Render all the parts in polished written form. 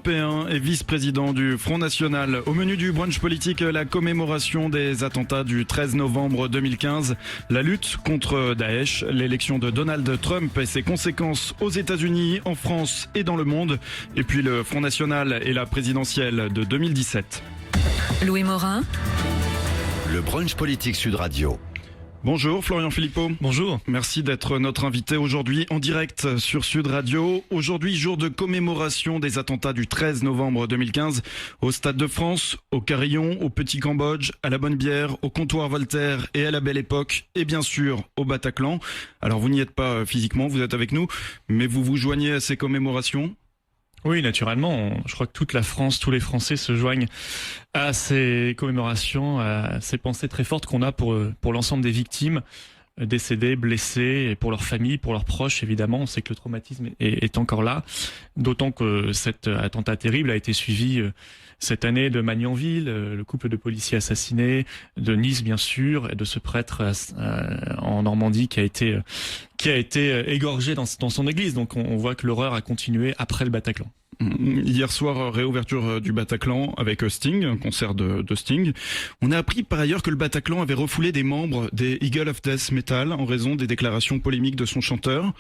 européen et vice-président du Front National. Au menu du brunch politique, la commémoration des attentats du 13 novembre 2015, la lutte contre Daesh, l'élection de Donald Trump et ses conséquences aux États-Unis, en France et dans le monde, et puis le Front National et la présidentielle de 2017. Louis Morin. Le brunch politique Sud Radio. Bonjour Florian Philippot. Bonjour. Merci d'être notre invité aujourd'hui en direct sur Sud Radio. Aujourd'hui, jour de commémoration des attentats du 13 novembre 2015 au Stade de France, au Carillon, au Petit Cambodge, à la Bonne Bière, au Comptoir Voltaire et à la Belle Époque et bien sûr au Bataclan. Alors vous n'y êtes pas physiquement, vous êtes avec nous, mais vous vous joignez à ces commémorations ? Oui, naturellement. Je crois que toute la France, tous les Français se joignent à ces commémorations, à ces pensées très fortes qu'on a pour l'ensemble des victimes décédées, blessées, et pour leurs familles, pour leurs proches, évidemment. On sait que le traumatisme est encore là. D'autant que cet attentat terrible a été suivi cette année de Magnanville, le couple de policiers assassinés, de Nice, bien sûr, et de ce prêtre en Normandie qui a été égorgé dans son église. Donc on voit que l'horreur a continué après le Bataclan. Hier soir, réouverture du Bataclan avec Sting, un concert de Sting. On a appris par ailleurs que le Bataclan avait refoulé des membres des Eagles of Death Metal en raison des déclarations polémiques de son chanteur.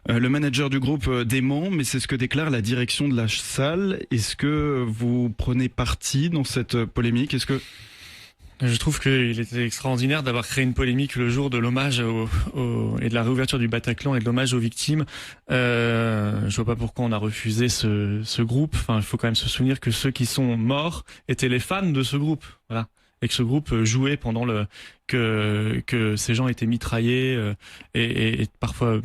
Le manager du groupe dément, mais c'est ce que déclare la direction de la salle. Est-ce que vous prenez parti dans cette polémique ? Je trouve qu'il était extraordinaire d'avoir créé une polémique le jour de l'hommage et de la réouverture du Bataclan et de l'hommage aux victimes. Je vois pas pourquoi on a refusé ce groupe. Enfin, il faut quand même se souvenir que ceux qui sont morts étaient les fans de ce groupe. Voilà. Et que ce groupe jouait pendant que ces gens étaient mitraillés et parfois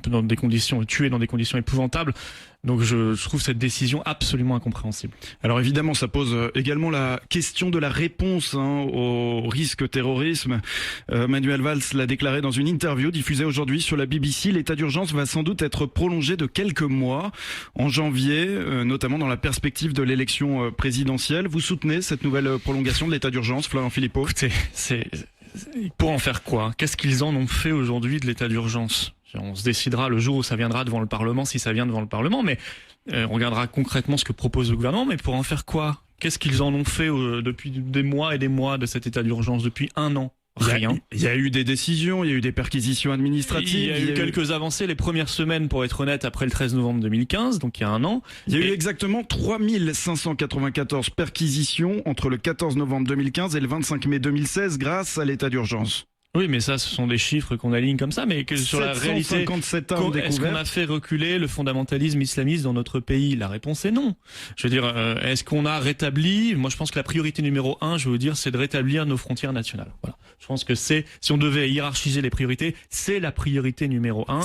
dans des conditions tués dans des conditions épouvantables. Donc je trouve cette décision absolument incompréhensible. Alors évidemment, ça pose également la question de la réponse au risque terrorisme. Manuel Valls l'a déclaré dans une interview diffusée aujourd'hui sur la BBC. L'état d'urgence va sans doute être prolongé de quelques mois en janvier, notamment dans la perspective de l'élection présidentielle. Vous soutenez cette nouvelle prolongation de l'état d'urgence, Florian Philippot ? Écoutez, pour en faire quoi ? Qu'est-ce qu'ils en ont fait aujourd'hui de l'état d'urgence ? On se décidera le jour où ça viendra devant le Parlement, si ça vient devant le Parlement, mais on regardera concrètement ce que propose le gouvernement. Mais pour en faire quoi ? Qu'est-ce qu'ils en ont fait depuis des mois et des mois de cet état d'urgence, depuis un an ? Rien. Il y a eu des décisions, il y a eu des perquisitions administratives. Il y a eu quelques avancées les premières semaines, pour être honnête, après le 13 novembre 2015, donc il y a un an. Il y a eu exactement 3594 perquisitions entre le 14 novembre 2015 et le 25 mai 2016 grâce à l'état d'urgence. Oui, mais ça, ce sont des chiffres qu'on aligne comme ça, mais que sur la réalité, est-ce qu'on a fait reculer le fondamentalisme islamiste dans notre pays ? La réponse est non. Je veux dire, est-ce qu'on a rétabli ? Moi, je pense que la priorité numéro 1, je veux dire, c'est de rétablir nos frontières nationales. Voilà. Je pense que si on devait hiérarchiser les priorités, c'est la priorité numéro 1.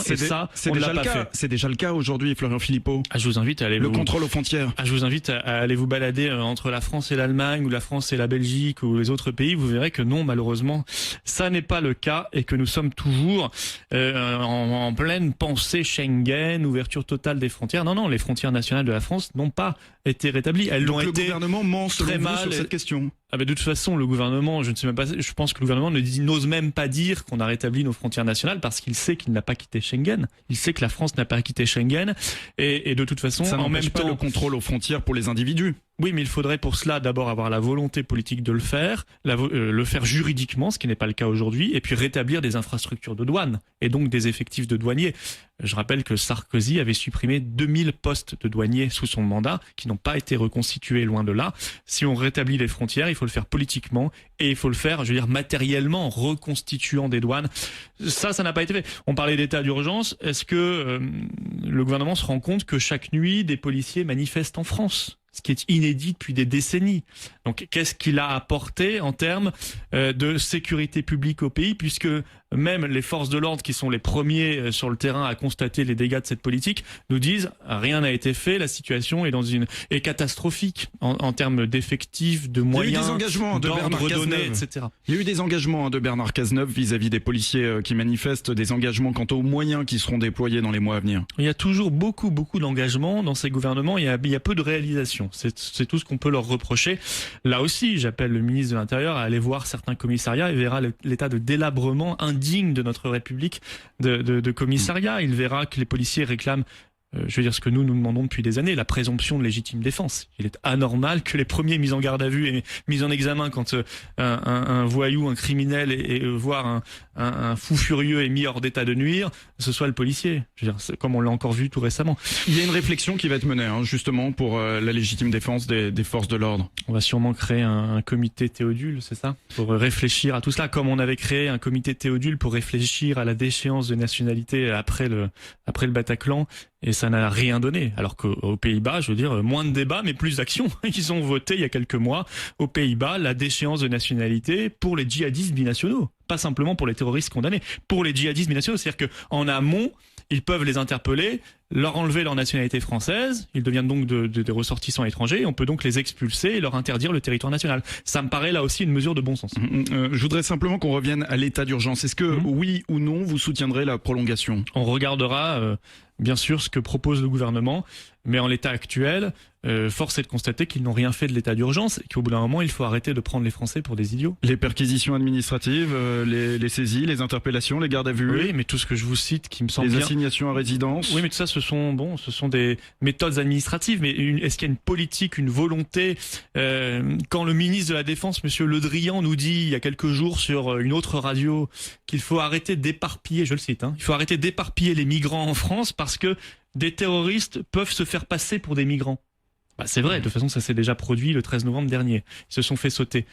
On l'a pas fait. C'est déjà le cas aujourd'hui, Florian Philippot. Je vous invite à aller le contrôle aux frontières. Je vous invite à aller vous balader entre la France et l'Allemagne, ou la France et la Belgique, ou les autres pays. Vous verrez que non, malheureusement, ça n'est pas le cas et que nous sommes toujours en pleine pensée Schengen, ouverture totale des frontières. Non, les frontières nationales de la France n'ont pas été rétablies. Elles l'ont été. Le gouvernement ment très mal sur cette question. De toute façon, le gouvernement, je pense que le gouvernement n'ose même pas dire qu'on a rétabli nos frontières nationales parce qu'il sait qu'il n'a pas quitté Schengen. Il sait que la France n'a pas quitté Schengen et de toute façon, ça en même pas temps, le contrôle aux frontières pour les individus. Oui, mais il faudrait pour cela d'abord avoir la volonté politique de le faire, le faire juridiquement, ce qui n'est pas le cas aujourd'hui, et puis rétablir des infrastructures de douane et donc des effectifs de douaniers. Je rappelle que Sarkozy avait supprimé 2000 postes de douaniers sous son mandat qui n'ont pas été reconstitués, loin de là. Si on rétablit les frontières, il faut le faire politiquement et il faut le faire, matériellement, en reconstituant des douanes. Ça n'a pas été fait. On parlait d'état d'urgence. Est-ce que le gouvernement se rend compte que chaque nuit, des policiers manifestent en France ? Ce qui est inédit depuis des décennies. Donc, qu'est-ce qu'il a apporté en termes de sécurité publique au pays, puisque même les forces de l'ordre, qui sont les premiers sur le terrain à constater les dégâts de cette politique, nous disent rien n'a été fait, la situation est catastrophique en termes d'effectifs, de moyens, d'ordre donné, etc. Il y a eu des engagements de Bernard Cazeneuve vis-à-vis des policiers qui manifestent, des engagements quant aux moyens qui seront déployés dans les mois à venir. Il y a toujours beaucoup d'engagements dans ces gouvernements, il y a peu de réalisations. C'est tout ce qu'on peut leur reprocher. Là aussi, j'appelle le ministre de l'Intérieur à aller voir certains commissariats. Il verra l'état de délabrement indigne de notre République de commissariat. Il verra que les policiers réclament je veux dire ce que nous demandons depuis des années, la présomption de légitime défense. Il est anormal que les premiers mis en garde à vue et mis en examen quand un voyou, un criminel et voire un fou furieux est mis hors d'état de nuire, ce soit le policier. Je veux dire, comme on l'a encore vu tout récemment. Il y a une réflexion qui va être menée, justement, pour la légitime défense des forces de l'ordre. On va sûrement créer un comité Théodule, c'est ça, pour réfléchir à tout cela, comme on avait créé un comité Théodule pour réfléchir à la déchéance de nationalité après le Bataclan, et ça n'a rien donné. Alors qu'aux Pays-Bas, je veux dire, moins de débats, mais plus d'actions. Ils ont voté il y a quelques mois, aux Pays-Bas, la déchéance de nationalité pour les djihadistes binationaux. Pas simplement pour les terroristes condamnés, pour les djihadistes binationaux. C'est-à-dire qu'en amont, ils peuvent les interpeller, leur enlever leur nationalité française, ils deviennent donc des ressortissants étrangers, et on peut donc les expulser et leur interdire le territoire national. Ça me paraît là aussi une mesure de bon sens. Je voudrais simplement qu'on revienne à l'état d'urgence. Est-ce que oui ou non vous soutiendrez la prolongation? On regardera bien sûr ce que propose le gouvernement, mais en l'état actuel, force est de constater qu'ils n'ont rien fait de l'état d'urgence et qu'au bout d'un moment, il faut arrêter de prendre les Français pour des idiots. Les perquisitions administratives, les saisies, les interpellations, les gardes à vue. Oui, mais tout ce que je vous cite qui me semble les bien... assignations à résidence. Oui, mais tout ça, ce sont des méthodes administratives. Mais est-ce qu'il y a une politique, une volonté quand le ministre de la Défense, Monsieur Le Drian, nous dit il y a quelques jours sur une autre radio qu'il faut arrêter d'éparpiller, je le cite, il faut arrêter d'éparpiller les migrants en France parce que des terroristes peuvent se faire passer pour des migrants. Bah, c'est vrai, de toute façon, ça s'est déjà produit le 13 novembre dernier. Ils se sont fait sauter.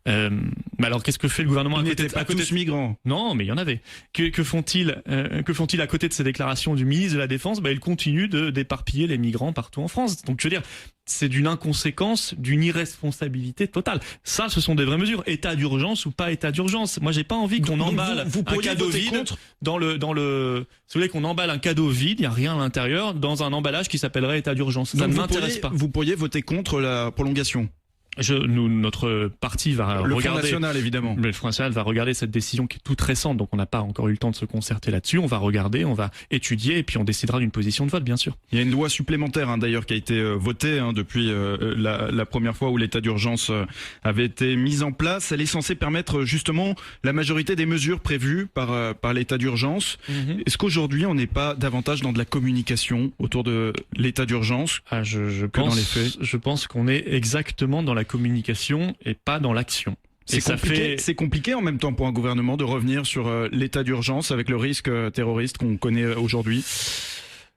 Mais alors, qu'est-ce que fait le gouvernement à côté tous migrants? Non, mais il y en avait. Que font-ils à côté de ces déclarations du ministre de la Défense? Ils continuent d'éparpiller les migrants partout en France. Donc, je veux dire, c'est d'une inconséquence, d'une irresponsabilité totale. Ça, ce sont des vraies mesures. État d'urgence ou pas état d'urgence. Moi, j'ai pas envie qu'on emballe un cadeau vide dans le. Si vous voulez qu'on emballe un cadeau vide, il y a rien à l'intérieur, dans un emballage qui s'appellerait état d'urgence. Ça ne m'intéresse pas. Vous pourriez voter contre la prolongation? Notre parti va le regarder. Front National, évidemment. Le Front National va regarder cette décision qui est toute récente, donc on n'a pas encore eu le temps de se concerter là-dessus. On va regarder, on va étudier, et puis on décidera d'une position de vote, bien sûr. Il y a une loi supplémentaire, d'ailleurs, qui a été votée depuis la première fois où l'état d'urgence avait été mis en place. Elle est censée permettre justement la majorité des mesures prévues par l'état d'urgence. Est-ce qu'aujourd'hui, on n'est pas davantage dans de la communication autour de l'état d'urgence je dans les faits? Je pense qu'on est exactement dans la communication et pas dans l'action. C'est compliqué en même temps pour un gouvernement de revenir sur l'état d'urgence avec le risque terroriste qu'on connaît aujourd'hui.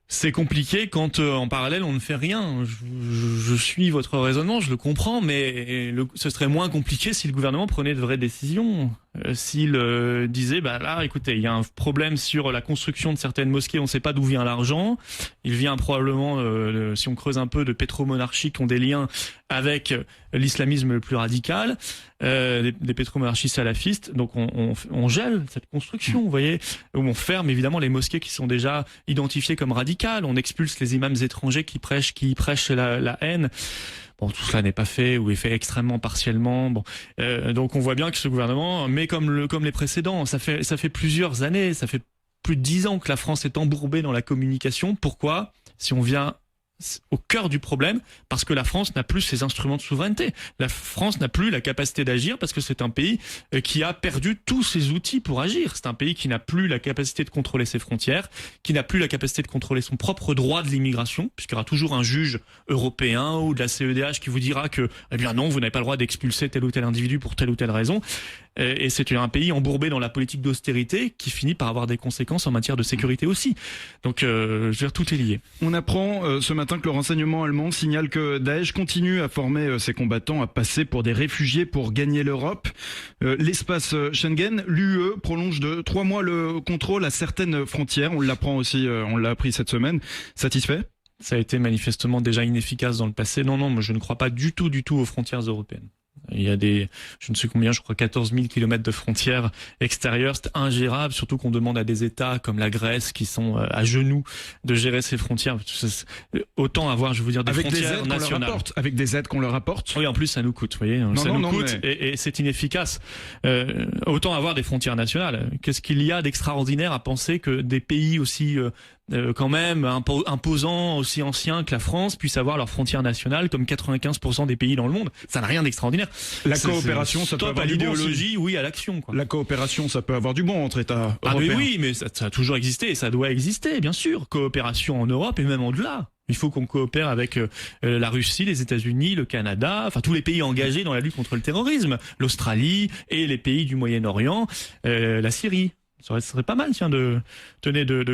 C'est compliqué quand en parallèle on ne fait rien. Je suis votre raisonnement, je le comprends, mais ce serait moins compliqué si le gouvernement prenait de vraies décisions. S'il disait, là, écoutez, il y a un problème sur la construction de certaines mosquées, on ne sait pas d'où vient l'argent. Il vient probablement, si on creuse un peu, de pétromonarchies qui ont des liens avec l'islamisme le plus radical, des pétromonarchies salafistes. Donc on gèle cette construction, vous voyez, où on ferme évidemment les mosquées qui sont déjà identifiées comme radicales. On expulse les imams étrangers qui prêchent la haine. Bon, tout cela n'est pas fait ou est fait extrêmement partiellement. Donc on voit bien que ce gouvernement, mais comme les précédents, ça fait plusieurs années, ça fait plus de 10 ans que la France est embourbée dans la communication. Pourquoi? Si on vient au cœur du problème, parce que la France n'a plus ses instruments de souveraineté. La France n'a plus la capacité d'agir parce que c'est un pays qui a perdu tous ses outils pour agir. C'est un pays qui n'a plus la capacité de contrôler ses frontières, qui n'a plus la capacité de contrôler son propre droit de l'immigration, puisqu'il y aura toujours un juge européen ou de la CEDH qui vous dira que, non, vous n'avez pas le droit d'expulser tel ou tel individu pour telle ou telle raison. Et c'est un pays embourbé dans la politique d'austérité qui finit par avoir des conséquences en matière de sécurité aussi. Donc, je veux dire, tout est lié. On apprend ce matin que le renseignement allemand signale que Daesh continue à former ses combattants à passer pour des réfugiés pour gagner l'Europe. L'espace Schengen, l'UE prolonge de 3 mois le contrôle à certaines frontières. On l'apprent aussi, on l'a appris cette semaine. Satisfait ? Ça a été manifestement déjà inefficace dans le passé. Non, moi je ne crois pas du tout aux frontières européennes. Il y a je ne sais combien, je crois 14 000 kilomètres de frontières extérieures. C'est ingérable, surtout qu'on demande à des États comme la Grèce qui sont à genoux de gérer ces frontières. Autant avoir, je veux dire, des frontières nationales. Avec des aides qu'on leur apporte. Oui, en plus ça nous coûte, vous voyez. Ça nous coûte et c'est inefficace. Autant avoir des frontières nationales. Qu'est-ce qu'il y a d'extraordinaire à penser que des pays aussi quand même imposants, aussi anciens que la France, puissent avoir leurs frontières nationales comme 95% des pays dans le monde. Ça n'a rien d'extraordinaire. La coopération, ça peut avoir du bon aussi. L'idéologie, oui, à l'action, quoi. La coopération, ça peut avoir du bon entre États européens. Ah mais oui, mais ça a toujours existé et ça doit exister, bien sûr. Coopération en Europe et même au-delà. Il faut qu'on coopère avec la Russie, les États-Unis, le Canada, enfin tous les pays engagés dans la lutte contre le terrorisme, l'Australie et les pays du Moyen-Orient, la Syrie. Ça serait pas mal, tiens, de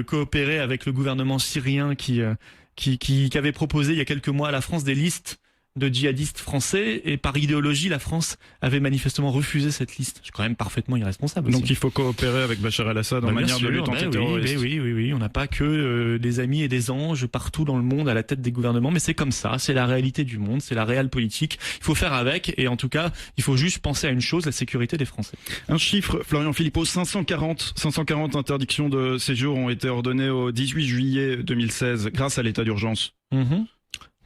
coopérer avec le gouvernement syrien qui avait proposé il y a quelques mois à la France des listes de djihadistes français, et par idéologie, la France avait manifestement refusé cette liste. C'est quand même parfaitement irresponsable. Donc aussi. il faut coopérer avec Bachar el-Assad en manière de lutte antiterroriste. Oui, on n'a pas que des amis et des anges partout dans le monde à la tête des gouvernements, mais c'est comme ça, c'est la réalité du monde, c'est la réelle politique. Il faut faire avec, et en tout cas, il faut juste penser à une chose, la sécurité des Français. Un chiffre, Florian Philippot, 540 interdictions de séjour ont été ordonnées au 18 juillet 2016 grâce à l'état d'urgence.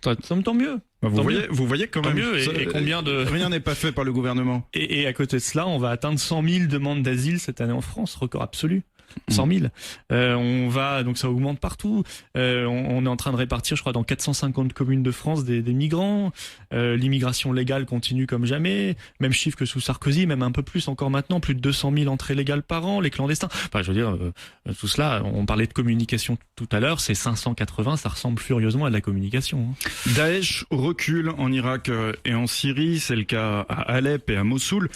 Tant mieux. Vous voyez quand même. Mieux. Et combien de... Rien n'est pas fait par le gouvernement. Et à côté de cela, on va atteindre 100 000 demandes d'asile cette année en France, record absolu. 100 000. Donc ça augmente partout. On est en train de répartir, je crois, dans 450 communes de France des migrants. L'immigration légale continue comme jamais. Même chiffre que sous Sarkozy, même un peu plus encore maintenant. Plus de 200 000 entrées légales par an, les clandestins. Enfin, je veux dire, tout cela, on parlait de communication tout à l'heure, c'est 580, ça ressemble furieusement à de la communication. Daesh recule en Irak et en Syrie, c'est le cas à Alep et à Mossoul.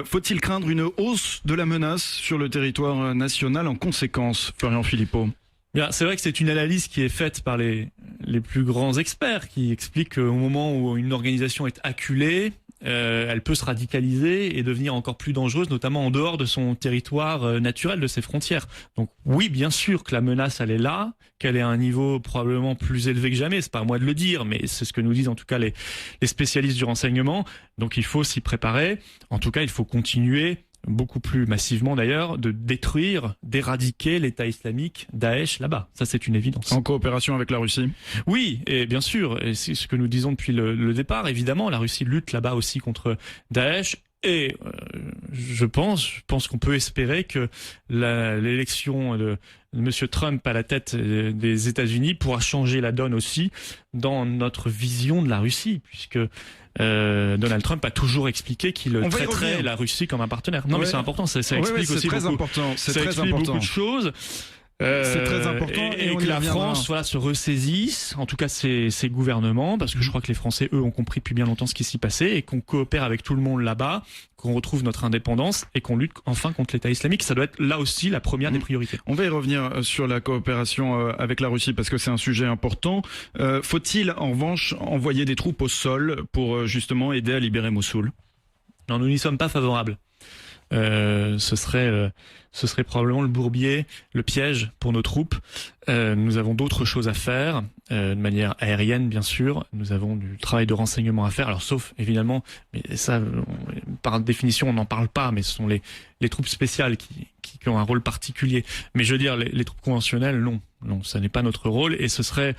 Faut-il craindre une hausse de la menace sur le territoire national en conséquence, Florian Philippot? Bien, c'est vrai que c'est une analyse qui est faite par les plus grands experts qui expliquent qu'au moment où une organisation est acculée, elle peut se radicaliser et devenir encore plus dangereuse, notamment en dehors de son territoire naturel, de ses frontières. Donc oui, bien sûr que la menace, elle est là, qu'elle est à un niveau probablement plus élevé que jamais, c'est pas à moi de le dire, mais c'est ce que nous disent en tout cas les spécialistes du renseignement. Donc il faut s'y préparer. En tout cas, il faut continuer beaucoup plus massivement d'ailleurs, de détruire, d'éradiquer l'État islamique, Daesh, là-bas. Ça, c'est une évidence. En coopération avec la Russie? Oui, et bien sûr, et c'est ce que nous disons depuis le départ. Évidemment, la Russie lutte là-bas aussi contre Daesh. Et je pense qu'on peut espérer que l'élection de Monsieur Trump à la tête des États-Unis pourra changer la donne aussi dans notre vision de la Russie, puisque Donald Trump a toujours expliqué qu'il traiterait la Russie comme un partenaire. Non, mais c'est important, ça explique aussi très beaucoup. Important. Ça explique beaucoup de choses. C'est très important et que la France se ressaisisse, en tout cas ses gouvernements, parce que je crois que les Français, eux, ont compris depuis bien longtemps ce qui s'y passait, et qu'on coopère avec tout le monde là-bas, qu'on retrouve notre indépendance et qu'on lutte enfin contre l'État islamique. Ça doit être là aussi la première des priorités. On va y revenir sur la coopération avec la Russie parce que c'est un sujet important. Faut-il en revanche envoyer des troupes au sol pour justement aider à libérer Mossoul? Non, nous n'y sommes pas favorables. Ce serait probablement le bourbier, le piège pour nos troupes. Nous avons d'autres choses à faire, de manière aérienne bien sûr. Nous avons du travail de renseignement à faire. Alors sauf évidemment, mais ça par définition on n'en parle pas, mais ce sont les troupes spéciales qui ont un rôle particulier. Mais je veux dire les troupes conventionnelles, non, ça n'est pas notre rôle et ce serait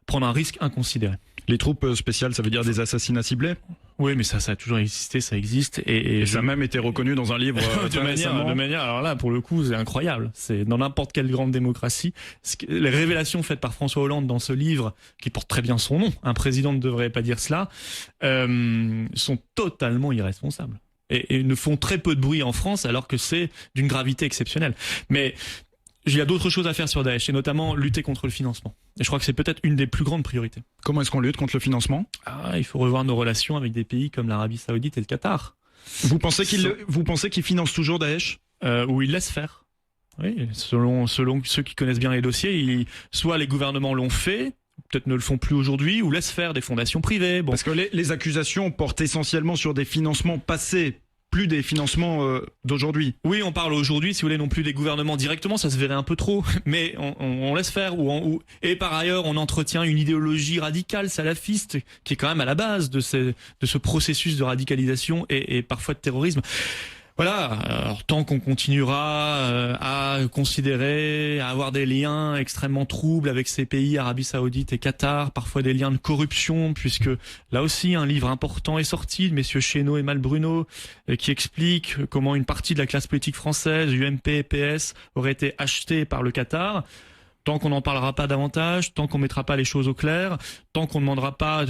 prendre un risque inconsidéré. Les troupes spéciales, ça veut dire des assassinats ciblés? Oui, mais ça a toujours existé, ça existe. Et ça a même été reconnu dans un livre de manière, alors là, pour le coup, c'est incroyable. C'est dans n'importe quelle grande démocratie. Les révélations faites par François Hollande dans ce livre, qui porte très bien son nom, un président ne devrait pas dire cela, sont totalement irresponsables. Et ne font très peu de bruit en France, alors que c'est d'une gravité exceptionnelle. Mais il y a d'autres choses à faire sur Daesh, et notamment lutter contre le financement. Et je crois que c'est peut-être une des plus grandes priorités. Comment est-ce qu'on lutte contre le financement? Il faut revoir nos relations avec des pays comme l'Arabie Saoudite et le Qatar. Vous pensez qu'ils financent toujours Daesh? Ou ils laissent faire. Oui, selon ceux qui connaissent bien les dossiers, soit les gouvernements l'ont fait, peut-être ne le font plus aujourd'hui, ou laissent faire des fondations privées. Bon. Parce que les accusations portent essentiellement sur des financements passés, plus des financements d'aujourd'hui. Oui, on parle aujourd'hui, si vous voulez, non plus des gouvernements directement, ça se verrait un peu trop, mais on laisse faire. Et par ailleurs, on entretient une idéologie radicale, salafiste, qui est quand même à la base de ce processus de radicalisation et parfois de terrorisme. Voilà, alors tant qu'on continuera à considérer, à avoir des liens extrêmement troubles avec ces pays, Arabie Saoudite et Qatar, parfois des liens de corruption, puisque là aussi un livre important est sorti de messieurs Chesneau et Malbruno, qui explique comment une partie de la classe politique française, UMP et PS, aurait été achetée par le Qatar. Tant qu'on n'en parlera pas davantage, tant qu'on mettra pas les choses au clair, tant qu'on ne demandera pas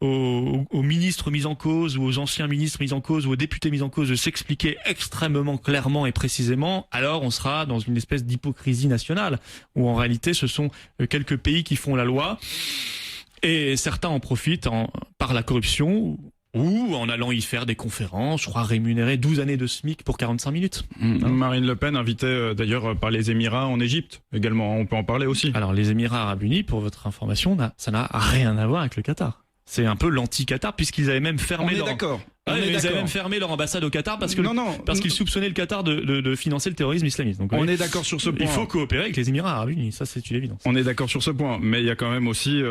aux ministres mis en cause ou aux anciens ministres mis en cause ou aux députés mis en cause de s'expliquer extrêmement clairement et précisément, alors on sera dans une espèce d'hypocrisie nationale où en réalité ce sont quelques pays qui font la loi et certains en profitent par la corruption ou en allant y faire des conférences, je crois rémunérer 12 années de SMIC pour 45 minutes. Marine Le Pen invitée d'ailleurs par les Émirats en Égypte également, on peut en parler aussi. Alors les Émirats Arabes Unis, pour votre information, ça n'a rien à voir avec le Qatar. C'est un peu l'anti-Qatar puisqu'ils avaient même fermé Ils avaient même fermé leur ambassade au Qatar parce qu'ils soupçonnaient le Qatar de financer le terrorisme islamiste. Donc, on est d'accord sur ce point. Il faut coopérer avec les Émirats Arabes Unis, ça c'est une évidence. On est d'accord sur ce point, mais il y a quand même aussi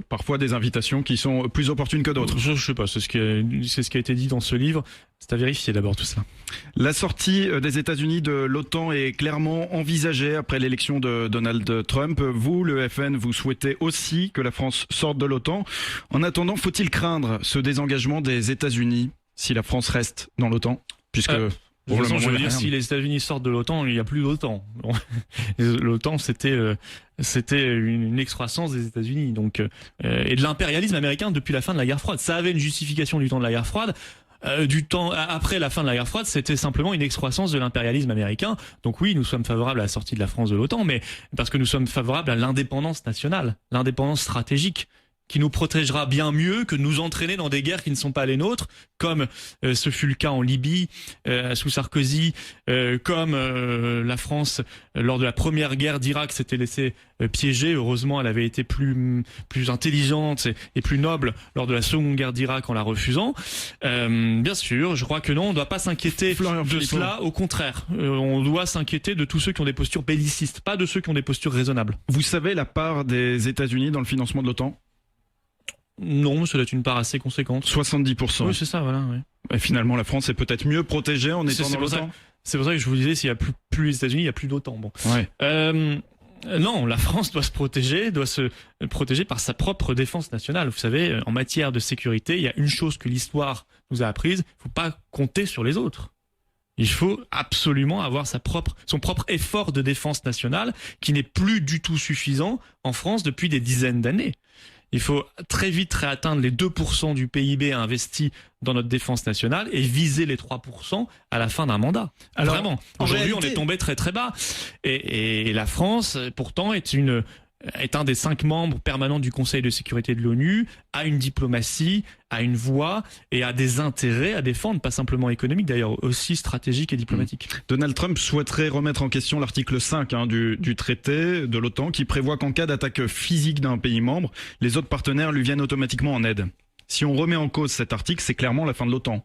parfois des invitations qui sont plus opportunes que d'autres. Je sais pas, c'est ce qui a été dit dans ce livre. C'est à vérifier d'abord tout ça. La sortie des États-Unis de l'OTAN est clairement envisagée après l'élection de Donald Trump. Vous, le FN, vous souhaitez aussi que la France sorte de l'OTAN. En attendant, faut-il craindre ce désengagement des États-Unis si la France reste dans l'OTAN, puisque de toute façon, je veux dire, si les États-Unis sortent de l'OTAN, il n'y a plus d'OTAN. L'OTAN, c'était une excroissance des États-Unis, donc et de l'impérialisme américain depuis la fin de la guerre froide. Ça avait une justification du temps de la guerre froide. Du temps après la fin de la guerre froide, c'était simplement une excroissance de l'impérialisme américain. Donc oui, nous sommes favorables à la sortie de la France de l'OTAN, mais parce que nous sommes favorables à l'indépendance nationale, l'indépendance stratégique, qui nous protégera bien mieux que de nous entraîner dans des guerres qui ne sont pas les nôtres, comme ce fut le cas en Libye sous Sarkozy, comme la France lors de la première guerre d'Irak s'était laissée piéger. Heureusement, elle avait été plus intelligente et plus noble lors de la seconde guerre d'Irak en la refusant. Bien sûr, je crois que non, on ne doit pas s'inquiéter de cela. Au contraire, on doit s'inquiéter de tous ceux qui ont des postures bellicistes, pas de ceux qui ont des postures raisonnables. Vous savez la part des États-Unis dans le financement de l'OTAN ? Non, ça doit être une part assez conséquente. 70%. Oui, c'est ça, voilà. Oui. Et finalement, la France est peut-être mieux protégée en étant dans l'OTAN. C'est pour ça que je vous disais, s'il n'y a plus les États-Unis, il n'y a plus d'OTAN. Bon. Ouais. Non, la France doit se protéger par sa propre défense nationale. Vous savez, en matière de sécurité, il y a une chose que l'histoire nous a apprise, il ne faut pas compter sur les autres. Il faut absolument avoir son propre effort de défense nationale qui n'est plus du tout suffisant en France depuis des dizaines d'années. Il faut très vite réatteindre les 2% du PIB investi dans notre défense nationale et viser les 3% à la fin d'un mandat. Alors, vraiment. Aujourd'hui, on est tombé très très bas. Et la France, pourtant, est un des 5 membres permanents du Conseil de sécurité de l'ONU, a une diplomatie, a une voix et a des intérêts à défendre, pas simplement économiques d'ailleurs, aussi stratégiques et diplomatiques. Donald Trump souhaiterait remettre en question l'article 5 du traité de l'OTAN qui prévoit qu'en cas d'attaque physique d'un pays membre, les autres partenaires lui viennent automatiquement en aide. Si on remet en cause cet article, c'est clairement la fin de l'OTAN.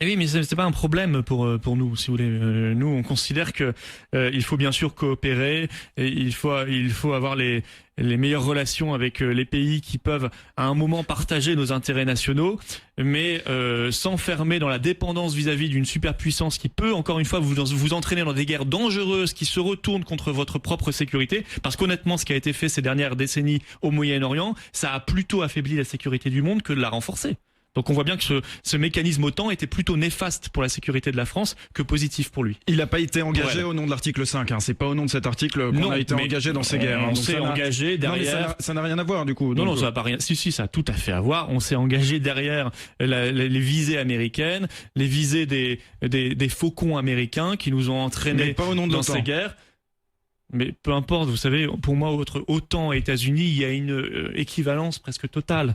Et oui, mais c'est pas un problème pour nous, si vous voulez. Nous, on considère que il faut bien sûr coopérer, et il faut avoir les meilleures relations avec les pays qui peuvent à un moment partager nos intérêts nationaux, mais s'enfermer dans la dépendance vis-à-vis d'une superpuissance qui peut encore une fois vous entraîner dans des guerres dangereuses qui se retournent contre votre propre sécurité. Parce qu'honnêtement, ce qui a été fait ces dernières décennies au Moyen-Orient, ça a plutôt affaibli la sécurité du monde que de la renforcer. Donc on voit bien que ce mécanisme OTAN était plutôt néfaste pour la sécurité de la France que positif pour lui. Il n'a pas été engagé au nom de l'article 5. C'est pas au nom de cet article qu'on a été engagé dans ces guerres. On s'est engagé derrière. Non, mais ça n'a rien à voir du coup. Non, ça n'a pas rien. Si, ça a tout à fait à voir. On s'est engagé derrière les visées américaines, les visées des faucons américains qui nous ont entraînés dans ces guerres. Mais peu importe, vous savez, pour moi, entre OTAN et États-Unis, il y a une équivalence presque totale.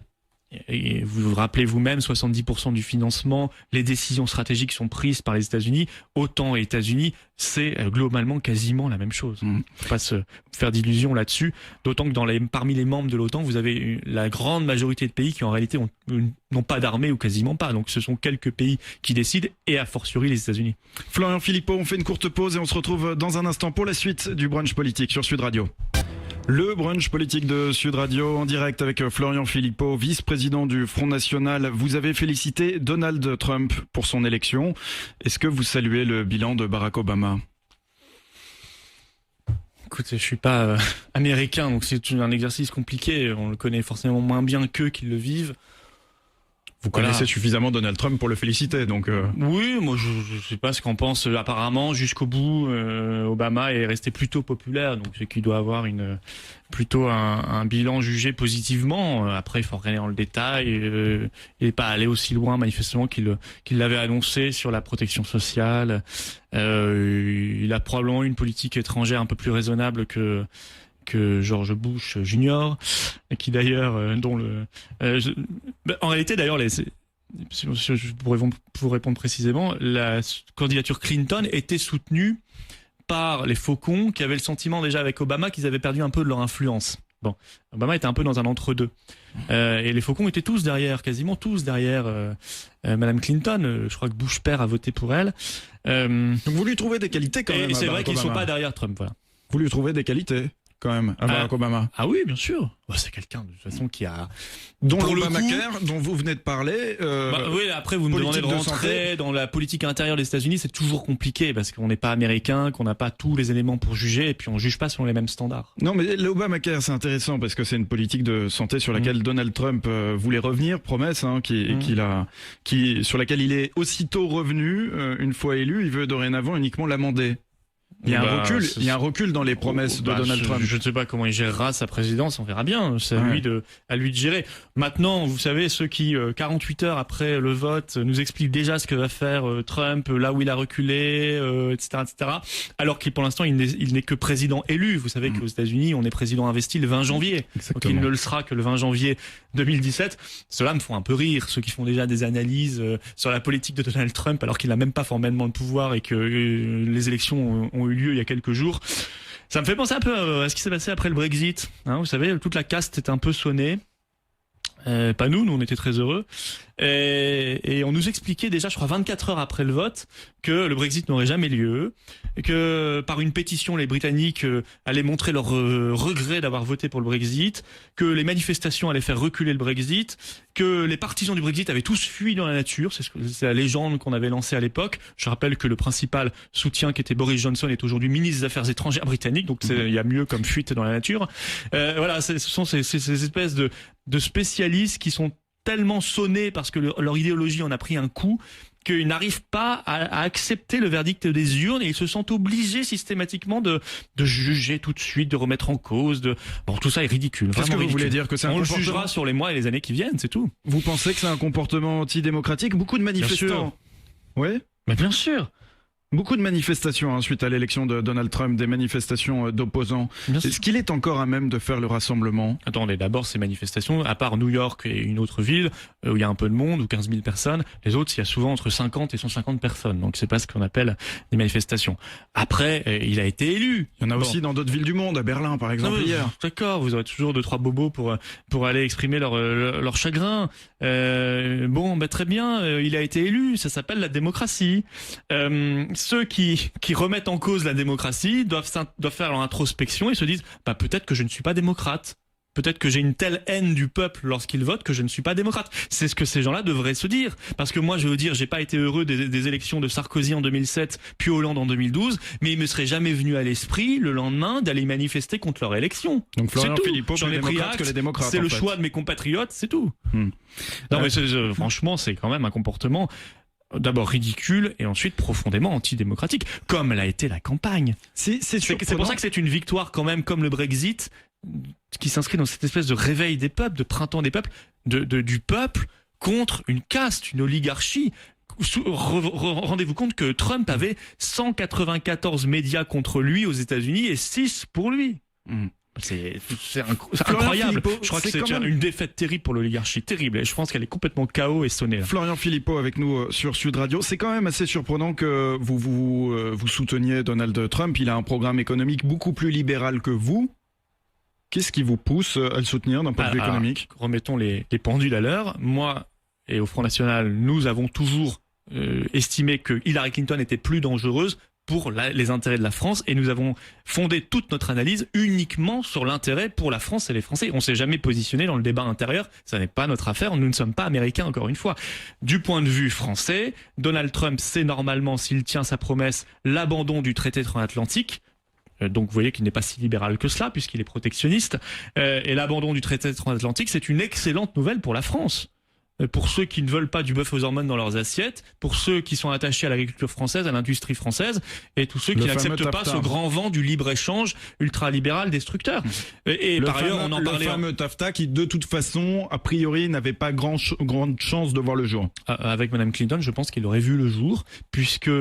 Et vous vous rappelez vous-même, 70% du financement, les décisions stratégiques sont prises par les États-Unis. OTAN et États-Unis, c'est globalement quasiment la même chose. Faut pas se faire d'illusions là-dessus. D'autant que parmi les membres de l'OTAN, vous avez la grande majorité de pays qui en réalité n'ont pas d'armée ou quasiment pas. Donc ce sont quelques pays qui décident, et a fortiori les États-Unis. Florian Philippot, on fait une courte pause et on se retrouve dans un instant pour la suite du brunch politique sur Sud Radio. Le brunch politique de Sud Radio en direct avec Florian Philippot, vice-président du Front National. Vous avez félicité Donald Trump pour son élection. Est-ce que vous saluez le bilan de Barack Obama ? Écoutez, je suis pas américain, donc c'est un exercice compliqué. On le connaît forcément moins bien qu'eux qui le vivent. Vous connaissez suffisamment Donald Trump pour le féliciter, donc. Oui, moi je sais pas ce qu'en pense. Apparemment, jusqu'au bout, Obama est resté plutôt populaire, donc c'est qu'il doit avoir plutôt un bilan jugé positivement. Après, il faut regarder dans le détail. Il n'est pas allé aussi loin manifestement qu'il l'avait annoncé sur la protection sociale. Il a probablement une politique étrangère un peu plus raisonnable que George Bush Junior, qui d'ailleurs, en réalité d'ailleurs, pour répondre précisément, la candidature Clinton était soutenue par les faucons qui avaient le sentiment déjà avec Obama qu'ils avaient perdu un peu de leur influence. Bon, Obama était un peu dans un entre-deux. Et les faucons étaient tous derrière, quasiment tous derrière Madame Clinton. Je crois que Bush père a voté pour elle. Donc vous lui trouvez des qualités quand même. Et c'est vrai qu'ils ne sont pas derrière Trump, voilà. Vous lui trouvez des qualités quand même à Barack Obama. Ah oui, bien sûr. C'est quelqu'un de toute façon qui a... Dont l'Obamacare, dont vous venez de parler. Oui, après vous me demandez de rentrer dans la politique intérieure des États-Unis, c'est toujours compliqué parce qu'on n'est pas américain, qu'on n'a pas tous les éléments pour juger et puis on juge pas selon les mêmes standards. Non, mais l'Obamacare c'est intéressant parce que c'est une politique de santé sur laquelle Donald Trump voulait revenir, promesse sur laquelle il est aussitôt revenu une fois élu. Il veut dorénavant uniquement l'amender. Il y a un recul dans les promesses de Donald Trump. Je ne sais pas comment il gérera sa présidence, on verra bien. C'est à lui de gérer. Maintenant, vous savez, ceux qui, 48 heures après le vote, nous expliquent déjà ce que va faire Trump, là où il a reculé, etc., etc. Alors qu'il, pour l'instant, il n'est que président élu. Vous savez qu'aux États-Unis, on est président investi le 20 janvier. Exactement. Donc il ne le sera que le 20 janvier 2017. Cela me font un peu rire, ceux qui font déjà des analyses sur la politique de Donald Trump, alors qu'il n'a même pas formellement le pouvoir et que les élections ont eu lieu il y a quelques jours. Ça me fait penser un peu à ce qui s'est passé après le Brexit. Vous savez, toute la caste était un peu sonnée. Pas nous on était très heureux. Et on nous expliquait déjà, je crois 24 heures après le vote, que le Brexit n'aurait jamais lieu, et que par une pétition, les Britanniques allaient montrer leur regret d'avoir voté pour le Brexit, que les manifestations allaient faire reculer le Brexit, que les partisans du Brexit avaient tous fui dans la nature. C'est la légende qu'on avait lancée à l'époque. Je rappelle que le principal soutien qui était Boris Johnson est aujourd'hui ministre des Affaires étrangères britannique, donc il y a mieux comme fuite dans la nature. Voilà, ce sont ces espèces de spécialistes qui sont tellement sonnés parce que leur idéologie en a pris un coup qu'ils n'arrivent pas à accepter le verdict des urnes et ils se sentent obligés systématiquement de juger tout de suite, de remettre en cause. Bon, tout ça est ridicule. Qu'est-ce que vous voulez dire que c'est un comportement... On le jugera sur les mois et les années qui viennent, c'est tout. Vous pensez que c'est un comportement antidémocratique? Beaucoup de manifestants. Oui. Mais bien sûr. Beaucoup de manifestations suite à l'élection de Donald Trump, des manifestations d'opposants. Est-ce qu'il est encore à même de faire le rassemblement? Attendez, d'abord ces manifestations, à part New York et une autre ville où il y a un peu de monde, ou 15 000 personnes, les autres, il y a souvent entre 50 et 150 personnes. Donc c'est pas ce qu'on appelle des manifestations. Après, il a été élu. Il y en a aussi dans d'autres villes du monde, à Berlin par exemple hier. D'accord, vous aurez toujours 2-3 bobos pour aller exprimer leur chagrin. Très bien, il a été élu, ça s'appelle la démocratie. Ceux qui remettent en cause la démocratie doivent faire leur introspection et se disent peut-être que je ne suis pas démocrate. Peut-être que j'ai une telle haine du peuple lorsqu'il vote que je ne suis pas démocrate. C'est ce que ces gens-là devraient se dire. Parce que moi, je veux dire, j'ai pas été heureux des élections de Sarkozy en 2007, puis Hollande en 2012, mais il me serait jamais venu à l'esprit le lendemain d'aller manifester contre leur élection. Donc Florian Philippot, j'en ai pris acte, que les démocrates. C'est le choix de mes compatriotes, c'est tout. Non, mais franchement, c'est quand même un comportement d'abord ridicule et ensuite profondément antidémocratique, comme l'a été la campagne. C'est pour ça que c'est une victoire quand même, comme le Brexit, qui s'inscrit dans cette espèce de réveil des peuples, de printemps des peuples, du peuple contre une caste, une oligarchie. Rendez-vous compte que Trump avait 194 médias contre lui aux États-Unis et 6 pour lui. C'est incroyable. Je crois que c'est une défaite terrible pour l'oligarchie, terrible. Et je pense qu'elle est complètement KO et sonnée. Là. Florian Philippot avec nous sur Sud Radio. C'est quand même assez surprenant que vous souteniez Donald Trump. Il a un programme économique beaucoup plus libéral que vous. Qu'est-ce qui vous pousse à le soutenir d'un point de vue économique? Remettons les pendules à l'heure. Moi et au Front National, nous avons toujours estimé que Hillary Clinton était plus dangereuse pour les intérêts de la France, et nous avons fondé toute notre analyse uniquement sur l'intérêt pour la France et les Français. On ne s'est jamais positionné dans le débat intérieur, ça n'est pas notre affaire, nous ne sommes pas américains encore une fois. Du point de vue français, Donald Trump, c'est normalement, s'il tient sa promesse, l'abandon du traité transatlantique. Donc vous voyez qu'il n'est pas si libéral que cela, puisqu'il est protectionniste. Et l'abandon du traité transatlantique, c'est une excellente nouvelle pour la France. pour ceux qui ne veulent pas du bœuf aux hormones dans leurs assiettes, pour ceux qui sont attachés à l'agriculture française, à l'industrie française, et tous ceux qui n'acceptent pas ce grand vent du libre-échange ultralibéral destructeur. Et par ailleurs, on en parlait... Le fameux TAFTA qui, de toute façon, a priori, n'avait pas grande chance de voir le jour. Avec Madame Clinton, je pense qu'il aurait vu le jour, puisque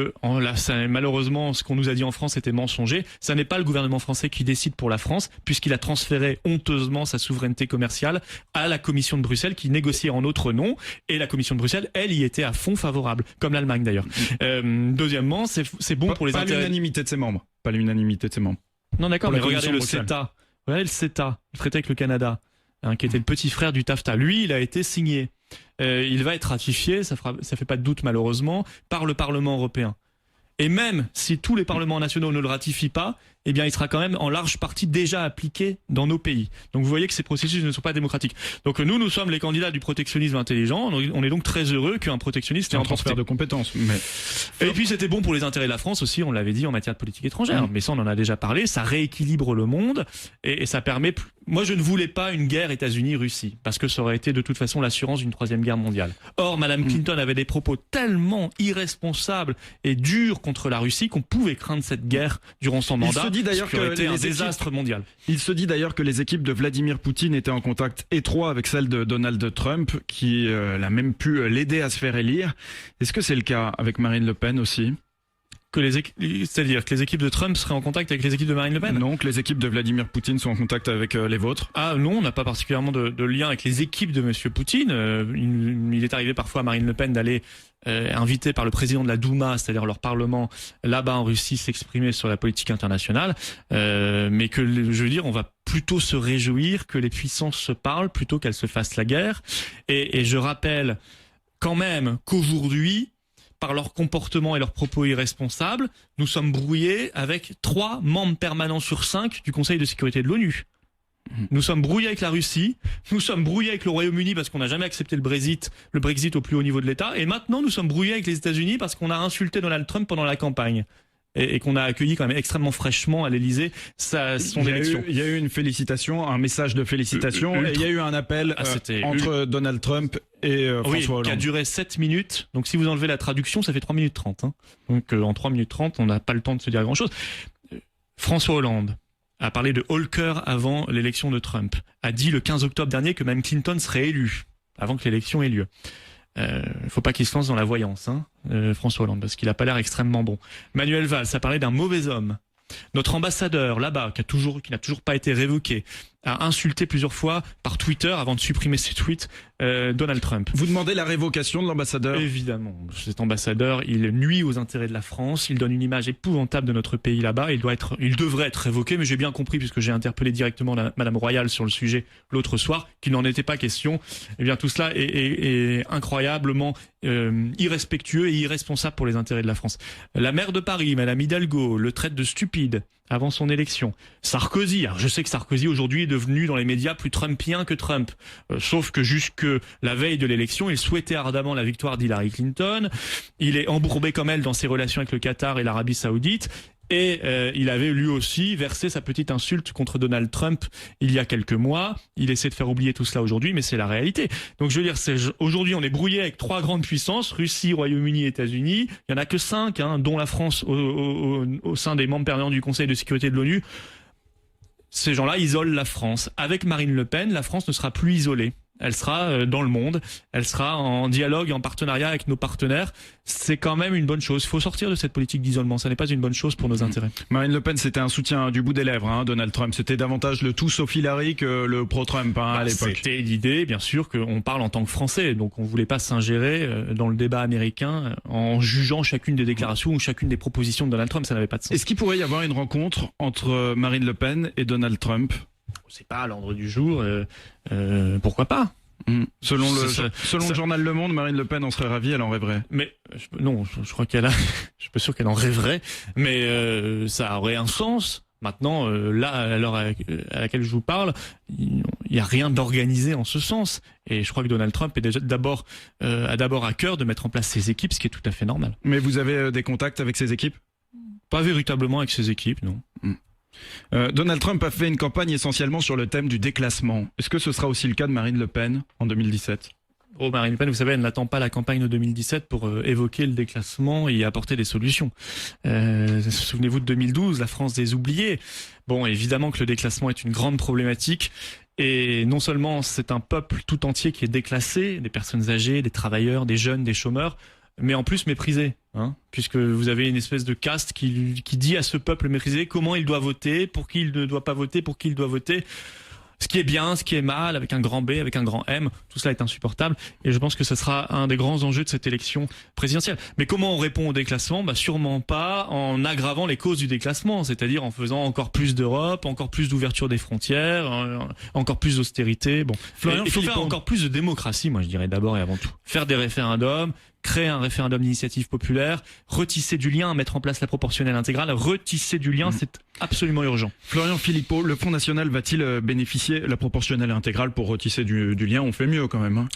malheureusement, ce qu'on nous a dit en France était mensonger. Ça n'est pas le gouvernement français qui décide pour la France, puisqu'il a transféré honteusement sa souveraineté commerciale à la Commission de Bruxelles, qui négociait en notre nom. Et la Commission de Bruxelles, elle, y était à fond favorable, comme l'Allemagne d'ailleurs. Deuxièmement, c'est bon pour les intérêts... Pas l'unanimité de ses membres. Pas l'unanimité de ses membres. Non, d'accord, mais regardez le CETA. Regardez le CETA, le traité avec le Canada, qui était le petit frère du TAFTA. Lui, il a été signé. Il va être ratifié, ça fait pas de doute malheureusement, par le Parlement européen. Et même si tous les parlements nationaux ne le ratifient pas, eh bien, il sera quand même en large partie déjà appliqué dans nos pays. Donc, vous voyez que ces processus ne sont pas démocratiques. Donc, nous sommes les candidats du protectionnisme intelligent. On est donc très heureux qu'un protectionniste ait un transfert de compétences. Et puis, c'était bon pour les intérêts de la France aussi, on l'avait dit, en matière de politique étrangère. Mais ça, on en a déjà parlé. Ça rééquilibre le monde et ça permet... Moi, je ne voulais pas une guerre États-Unis-Russie parce que ça aurait été de toute façon l'assurance d'une troisième guerre mondiale. Or, Madame Clinton avait des propos tellement irresponsables et durs contre la Russie qu'on pouvait craindre cette guerre durant son mandat. Il se dit d'ailleurs que été un désastre mondial. Il se dit d'ailleurs que les équipes de Vladimir Poutine étaient en contact étroit avec celles de Donald Trump, qui l'a même pu l'aider à se faire élire. Est-ce que c'est le cas avec Marine Le Pen aussi ? C'est-à-dire que les équipes de Trump seraient en contact avec les équipes de Marine Le Pen ? Non, que les équipes de Vladimir Poutine sont en contact avec les vôtres. Ah non, on n'a pas particulièrement de lien avec les équipes de Monsieur Poutine. Il est arrivé parfois à Marine Le Pen d'aller invité par le président de la Douma, c'est-à-dire leur parlement là-bas en Russie, s'exprimer sur la politique internationale, mais que je veux dire, on va plutôt se réjouir que les puissances se parlent plutôt qu'elles se fassent la guerre. Et je rappelle quand même qu'aujourd'hui, par leur comportement et leurs propos irresponsables, nous sommes brouillés avec 3 membres permanents sur 5 du Conseil de sécurité de l'ONU. Nous sommes brouillés avec la Russie, nous sommes brouillés avec le Royaume-Uni parce qu'on n'a jamais accepté le Brexit au plus haut niveau de l'État, et maintenant nous sommes brouillés avec les États-Unis parce qu'on a insulté Donald Trump pendant la campagne. Et qu'on a accueilli quand même extrêmement fraîchement à l'Élysée son élection. Il y a eu une félicitation, un message de félicitations, et il y a eu un appel entre Donald Trump et François Hollande. Qui a duré 7 minutes. Donc si vous enlevez la traduction, ça fait 3 minutes 30. Hein. Donc en 3 minutes 30, on n'a pas le temps de se dire grand-chose. François Hollande a parlé de Holker avant l'élection de Trump, a dit le 15 octobre dernier que même Clinton serait élu avant que l'élection ait lieu. Faut pas qu'il se lance dans la voyance, François Hollande, parce qu'il a pas l'air extrêmement bon. Manuel Valls a parlé d'un mauvais homme. Notre ambassadeur là-bas, qui n'a toujours pas été révoqué, a insulté plusieurs fois par Twitter avant de supprimer ses tweets Donald Trump. Vous demandez la révocation de l'ambassadeur ? Évidemment. Cet ambassadeur, il nuit aux intérêts de la France, il donne une image épouvantable de notre pays là-bas, il devrait être révoqué, mais j'ai bien compris, puisque j'ai interpellé directement Madame Royal sur le sujet l'autre soir, qu'il n'en était pas question. Eh bien, tout cela est incroyablement irrespectueux et irresponsable pour les intérêts de la France. La maire de Paris, Madame Hidalgo, le traite de stupide avant son élection. Sarkozy, alors je sais que Sarkozy aujourd'hui est devenu dans les médias plus trumpien que Trump, sauf que jusque la veille de l'élection, il souhaitait ardemment la victoire d'Hillary Clinton, il est embourbé comme elle dans ses relations avec le Qatar et l'Arabie Saoudite, et il avait lui aussi versé sa petite insulte contre Donald Trump il y a quelques mois. Il essaie de faire oublier tout cela aujourd'hui, mais c'est la réalité. Donc je veux dire, aujourd'hui on est brouillé avec 3 grandes puissances, Russie, Royaume-Uni, États-Unis. Il y en a que 5, dont la France au sein des membres permanents du Conseil de sécurité de l'ONU. Ces gens-là isolent la France. Avec Marine Le Pen, la France ne sera plus isolée. Elle sera dans le monde, elle sera en dialogue et en partenariat avec nos partenaires. C'est quand même une bonne chose. Il faut sortir de cette politique d'isolement. Ça n'est pas une bonne chose pour nos intérêts. Marine Le Pen, c'était un soutien du bout des lèvres, Donald Trump. C'était davantage le tout sauf Hillary que le pro-Trump à l'époque. C'était l'idée, bien sûr, qu'on parle en tant que Français. Donc on ne voulait pas s'ingérer dans le débat américain en jugeant chacune des déclarations ou chacune des propositions de Donald Trump. Ça n'avait pas de sens. Est-ce qu'il pourrait y avoir une rencontre entre Marine Le Pen et Donald Trump ? C'est pas à l'ordre du jour. Pourquoi pas ? Selon le journal Le Monde, Marine Le Pen en serait ravie, elle en rêverait. Mais non, je crois je suis pas sûr qu'elle en rêverait, mais ça aurait un sens. Maintenant, là, à l'heure à laquelle je vous parle, il n'y a rien d'organisé en ce sens. Et je crois que Donald Trump a d'abord à cœur de mettre en place ses équipes, ce qui est tout à fait normal. Mais vous avez des contacts avec ses équipes ? Pas véritablement avec ses équipes, non. Donald Trump a fait une campagne essentiellement sur le thème du déclassement. Est-ce que ce sera aussi le cas de Marine Le Pen en 2017 ? Marine Le Pen, vous savez, elle n'attend pas la campagne de 2017 pour évoquer le déclassement et apporter des solutions. Souvenez-vous de 2012, la France des oubliés. Bon, évidemment que le déclassement est une grande problématique. Et non seulement c'est un peuple tout entier qui est déclassé, des personnes âgées, des travailleurs, des jeunes, des chômeurs, mais en plus méprisé, puisque vous avez une espèce de caste qui dit à ce peuple méprisé comment il doit voter, pour qui il ne doit pas voter, pour qui il doit voter. Ce qui est bien, ce qui est mal, avec un grand B, avec un grand M, tout cela est insupportable. Et je pense que ce sera un des grands enjeux de cette élection présidentielle. Mais comment on répond au déclassement ? Sûrement pas en aggravant les causes du déclassement, c'est-à-dire en faisant encore plus d'Europe, encore plus d'ouverture des frontières, encore plus d'austérité. Bon, il faut faire encore plus de démocratie, moi je dirais d'abord et avant tout. Faire des référendums, créer un référendum d'initiative populaire, retisser du lien, mettre en place la proportionnelle intégrale, retisser du lien, c'est absolument urgent. Florian Philippot, le Front National va-t-il bénéficier de la proportionnelle intégrale pour retisser du lien ? On fait mieux quand même.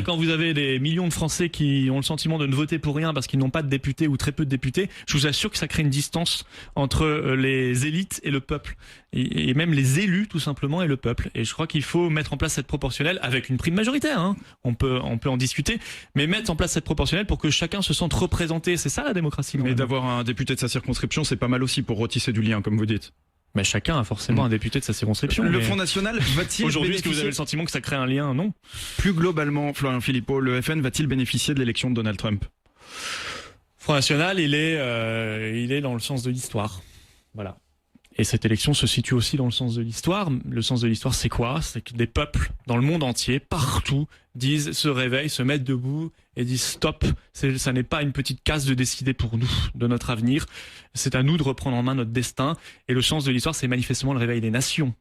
Quand vous avez des millions de Français qui ont le sentiment de ne voter pour rien parce qu'ils n'ont pas de députés ou très peu de députés, je vous assure que ça crée une distance entre les élites et le peuple. Et même les élus tout simplement et le peuple. Et je crois qu'il faut mettre en place cette proportionnelle avec une prime majoritaire. On peut en discuter, mais mettre en place cette proportionnelle pour que chacun se sente représenté. C'est ça la démocratie. Mais d'avoir un député de sa circonscription, c'est pas mal aussi pour retisser du lien, comme vous dites. Mais chacun a forcément un député de sa circonscription. Le Front National va-t-il aujourd'hui, est-ce que vous avez le sentiment que ça crée un lien ? Non. Plus globalement, Florian Philippot, le FN va-t-il bénéficier de l'élection de Donald Trump ? Front National, il est dans le sens de l'histoire. Voilà. Et cette élection se situe aussi dans le sens de l'histoire. Le sens de l'histoire, c'est quoi ? C'est que des peuples dans le monde entier, partout, se réveillent, se mettent debout et disent stop. Ça n'est pas une petite case de décider pour nous, de notre avenir. C'est à nous de reprendre en main notre destin. Et le sens de l'histoire, c'est manifestement le réveil des nations,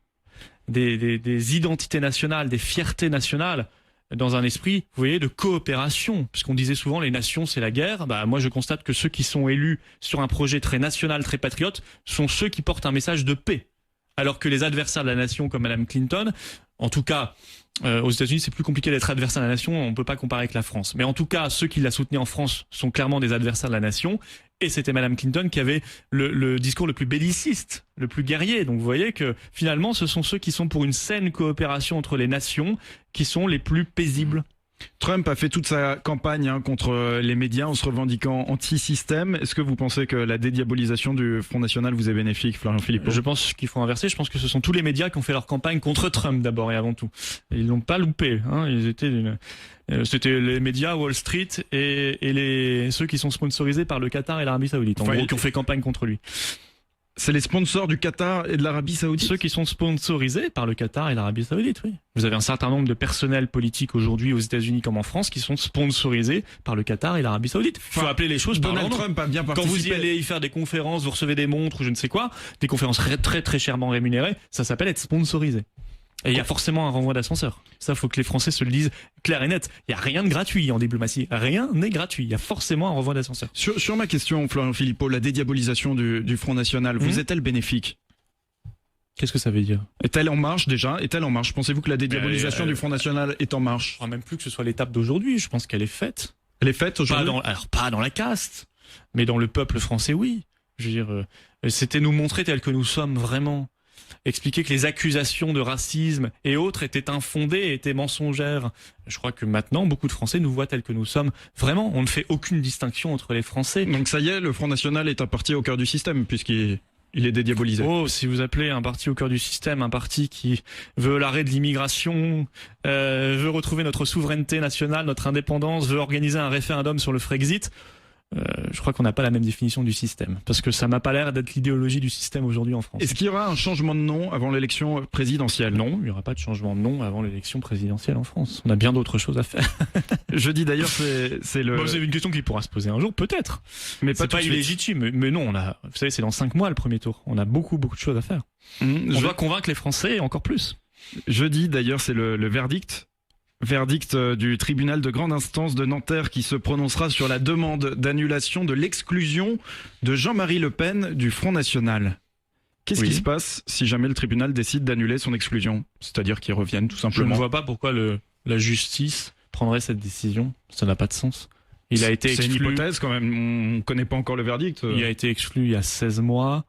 des identités nationales, des fiertés nationales, dans un esprit, vous voyez, de coopération. Puisqu'on disait souvent les nations c'est la guerre. Moi je constate que ceux qui sont élus sur un projet très national, très patriote, sont ceux qui portent un message de paix. Alors que les adversaires de la nation comme Madame Clinton, en tout cas aux États-Unis c'est plus compliqué d'être adversaire de la nation, on ne peut pas comparer avec la France. Mais en tout cas ceux qui la soutenaient en France sont clairement des adversaires de la nation. Et c'était Madame Clinton qui avait le discours le plus belliciste, le plus guerrier. Donc vous voyez que finalement ce sont ceux qui sont pour une saine coopération entre les nations qui sont les plus paisibles. Trump a fait toute sa campagne contre les médias en se revendiquant anti-système. Est-ce que vous pensez que la dédiabolisation du Front National vous est bénéfique, Florian Philippot ? Je pense qu'il faut inverser. Je pense que ce sont tous les médias qui ont fait leur campagne contre Trump d'abord et avant tout. Ils l'ont pas loupé. Ils étaient c'était les médias Wall Street et ceux qui sont sponsorisés par le Qatar et l'Arabie Saoudite. En gros, qui ont fait campagne contre lui. C'est les sponsors du Qatar et de l'Arabie Saoudite ? Ceux qui sont sponsorisés par le Qatar et l'Arabie Saoudite, oui. Vous avez un certain nombre de personnels politiques aujourd'hui aux États-Unis comme en France qui sont sponsorisés par le Qatar et l'Arabie Saoudite. Il faut appeler les choses par leur nom. Donald Trump a bien participé. Quand vous y allez y faire des conférences, vous recevez des montres ou je ne sais quoi, des conférences très très chèrement rémunérées, ça s'appelle être sponsorisé. Et il y a forcément un renvoi d'ascenseur. Ça, faut que les Français se le disent clair et net. Il y a rien de gratuit en diplomatie. Rien n'est gratuit. Il y a forcément un renvoi d'ascenseur. Sur ma question, Florian Philippot, la dédiabolisation du Front National, vous est-elle bénéfique ? Qu'est-ce que ça veut dire ? Est-elle en marche déjà ? Est-elle en marche ? Pensez-vous que la dédiabolisation du Front National est en marche ? Je crois même plus que ce soit l'étape d'aujourd'hui. Je pense qu'elle est faite. Elle est faite aujourd'hui ? Pas dans la caste, mais dans le peuple français, oui. Je veux dire, c'était nous montrer tels que nous sommes vraiment. Expliquer que les accusations de racisme et autres étaient infondées, étaient mensongères. Je crois que maintenant, beaucoup de Français nous voient tels que nous sommes. Vraiment, on ne fait aucune distinction entre les Français. Donc ça y est, le Front National est un parti au cœur du système, puisqu'il est dédiabolisé. Oh, si vous appelez un parti au cœur du système, un parti qui veut l'arrêt de l'immigration, veut retrouver notre souveraineté nationale, notre indépendance, veut organiser un référendum sur le Frexit, je crois qu'on n'a pas la même définition du système. Parce que ça m'a pas l'air d'être l'idéologie du système aujourd'hui en France. Est-ce qu'il y aura un changement de nom avant l'élection présidentielle ? Non, il n'y aura pas de changement de nom avant l'élection présidentielle en France. On a bien d'autres choses à faire. Jeudi d'ailleurs, c'est le... c'est une question qui pourra se poser un jour, peut-être. Mais pas illégitime. Mais non, vous savez, c'est dans 5 mois le premier tour. On a beaucoup de choses à faire. On doit convaincre les Français encore plus. Jeudi d'ailleurs, c'est le verdict. Verdict du tribunal de grande instance de Nanterre qui se prononcera sur la demande d'annulation de l'exclusion de Jean-Marie Le Pen du Front National. Qu'est-ce qui se passe si jamais le tribunal décide d'annuler son exclusion ? C'est-à-dire qu'il revienne tout simplement. Je ne vois pas pourquoi la justice prendrait cette décision. Ça n'a pas de sens. Il a été exclu. C'est une hypothèse quand même, on ne connaît pas encore le verdict. Il a été exclu il y a 16 mois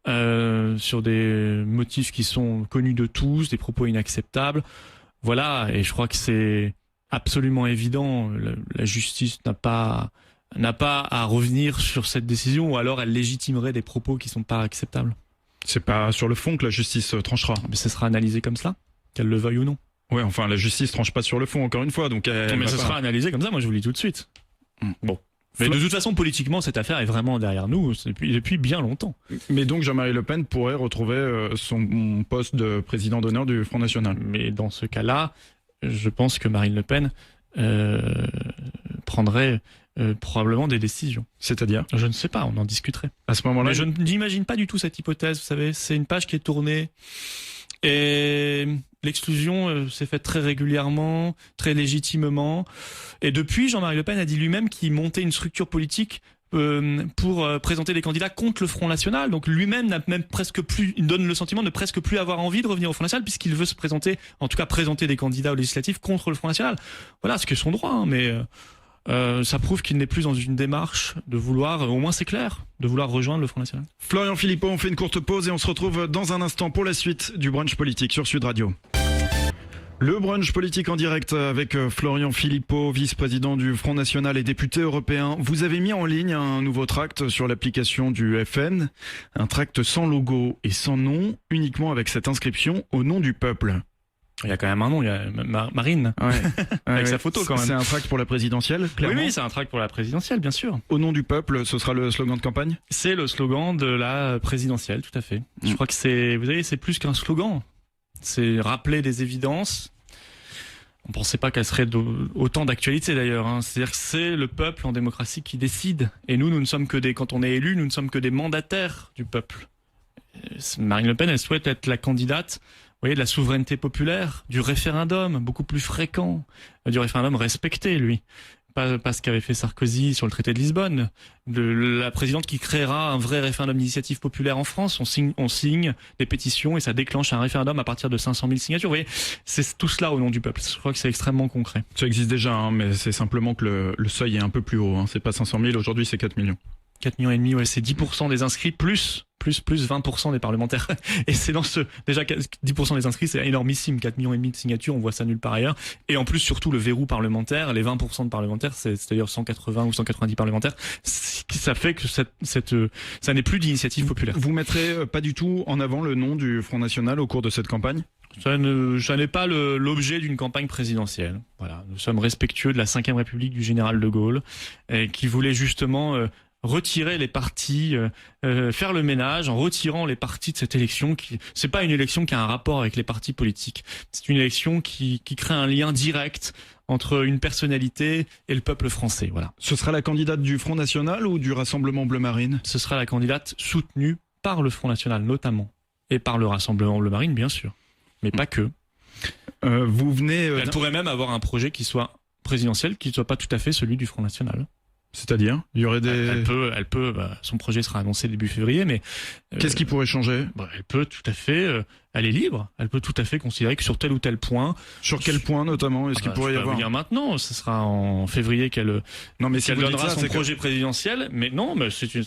sur des motifs qui sont connus de tous, des propos inacceptables. Voilà, et je crois que c'est absolument évident. La justice n'a pas à revenir sur cette décision, ou alors elle légitimerait des propos qui sont pas acceptables. C'est pas sur le fond que la justice tranchera. Mais ce sera analysé comme cela, qu'elle le veuille ou non. Ouais, enfin, la justice tranche pas sur le fond, encore une fois, donc mais ce sera analysé comme ça, moi je vous le dis tout de suite. Bon. Mais de toute façon, politiquement, cette affaire est vraiment derrière nous depuis bien longtemps. Mais donc Jean-Marie Le Pen pourrait retrouver son poste de président d'honneur du Front National. Mais dans ce cas-là, je pense que Marine Le Pen prendrait probablement des décisions. C'est-à-dire ? Je ne sais pas, on en discuterait. À ce moment-là, mais je n'imagine pas du tout cette hypothèse, vous savez. C'est une page qui est tournée et l'exclusion s'est faite très régulièrement, très légitimement. Et depuis, Jean-Marie Le Pen a dit lui-même qu'il montait une structure politique pour présenter des candidats contre le Front National. Donc lui-même n'a même presque plus, il donne le sentiment de presque plus avoir envie de revenir au Front National, puisqu'il veut se présenter, en tout cas présenter des candidats aux législatives contre le Front National. Voilà, ce qui est son droit, hein, mais ça prouve qu'il n'est plus dans une démarche de vouloir, au moins c'est clair, de vouloir rejoindre le Front National. Florian Philippot, on fait une courte pause et on se retrouve dans un instant pour la suite du brunch politique sur Sud Radio. Le brunch politique en direct avec Florian Philippot, vice-président du Front National et député européen. Vous avez mis en ligne un nouveau tract sur l'application du FN, un tract sans logo et sans nom, uniquement avec cette inscription au nom du peuple. Il y a quand même un nom, il y a Marine, avec sa photo quand même. C'est un tract pour la présidentielle, clairement. Oui, c'est un tract pour la présidentielle, bien sûr. Au nom du peuple, ce sera le slogan de campagne ? C'est le slogan de la présidentielle, tout à fait. Je crois que c'est plus qu'un slogan. C'est rappeler des évidences. On pensait pas qu'elle serait autant d'actualité d'ailleurs. Hein. C'est-à-dire que c'est le peuple en démocratie qui décide. Et nous ne sommes que quand on est élu, nous ne sommes que des mandataires du peuple. Marine Le Pen, elle souhaite être la candidate, vous voyez, de la souveraineté populaire, du référendum, beaucoup plus fréquent, du référendum respecté, lui. Pas ce qu'avait fait Sarkozy sur le traité de Lisbonne, de la présidente qui créera un vrai référendum d'initiative populaire en France. On signe des pétitions et ça déclenche un référendum à partir de 500 000 signatures. Vous voyez, c'est tout cela au nom du peuple. Je crois que c'est extrêmement concret. Ça existe déjà, hein, mais c'est simplement que le seuil est un peu plus haut. Hein. C'est pas 500 000, aujourd'hui c'est 4 millions. 4 millions et demi, ouais, c'est 10% des inscrits plus 20% des parlementaires. Et c'est déjà 10% des inscrits, c'est énormissime. 4 millions et demi de signatures, on voit ça nulle part ailleurs. Et en plus, surtout, le verrou parlementaire, les 20% de parlementaires, c'est-à-dire 180 ou 190 parlementaires, ça fait que ça n'est plus d'initiative populaire. Vous mettrez pas du tout en avant le nom du Front National au cours de cette campagne ? Ça n'est pas l'objet d'une campagne présidentielle. Voilà. Nous sommes respectueux de la 5e République du général de Gaulle, qui voulait justement retirer les partis, faire le ménage en retirant les partis de cette élection. C'est pas une élection qui a un rapport avec les partis politiques. C'est une élection qui crée un lien direct entre une personnalité et le peuple français. Voilà. Ce sera la candidate du Front National ou du Rassemblement Bleu Marine ? Ce sera la candidate soutenue par le Front National notamment et par le Rassemblement Bleu Marine bien sûr, mais pas que. Vous venez. Elle pourrait même avoir un projet qui soit présidentiel, qui ne soit pas tout à fait celui du Front National. C'est-à-dire, il y aurait des... Elle peut, son projet sera annoncé début février, mais... Qu'est-ce qui pourrait changer ? Elle peut tout à fait, elle est libre, elle peut tout à fait considérer que sur tel ou tel point... Sur quel point notamment est-ce qu'il pourrait y avoir ? Je peux vous dire maintenant, ce sera en février qu'elle donnera son projet présidentiel, mais non, mais c'est une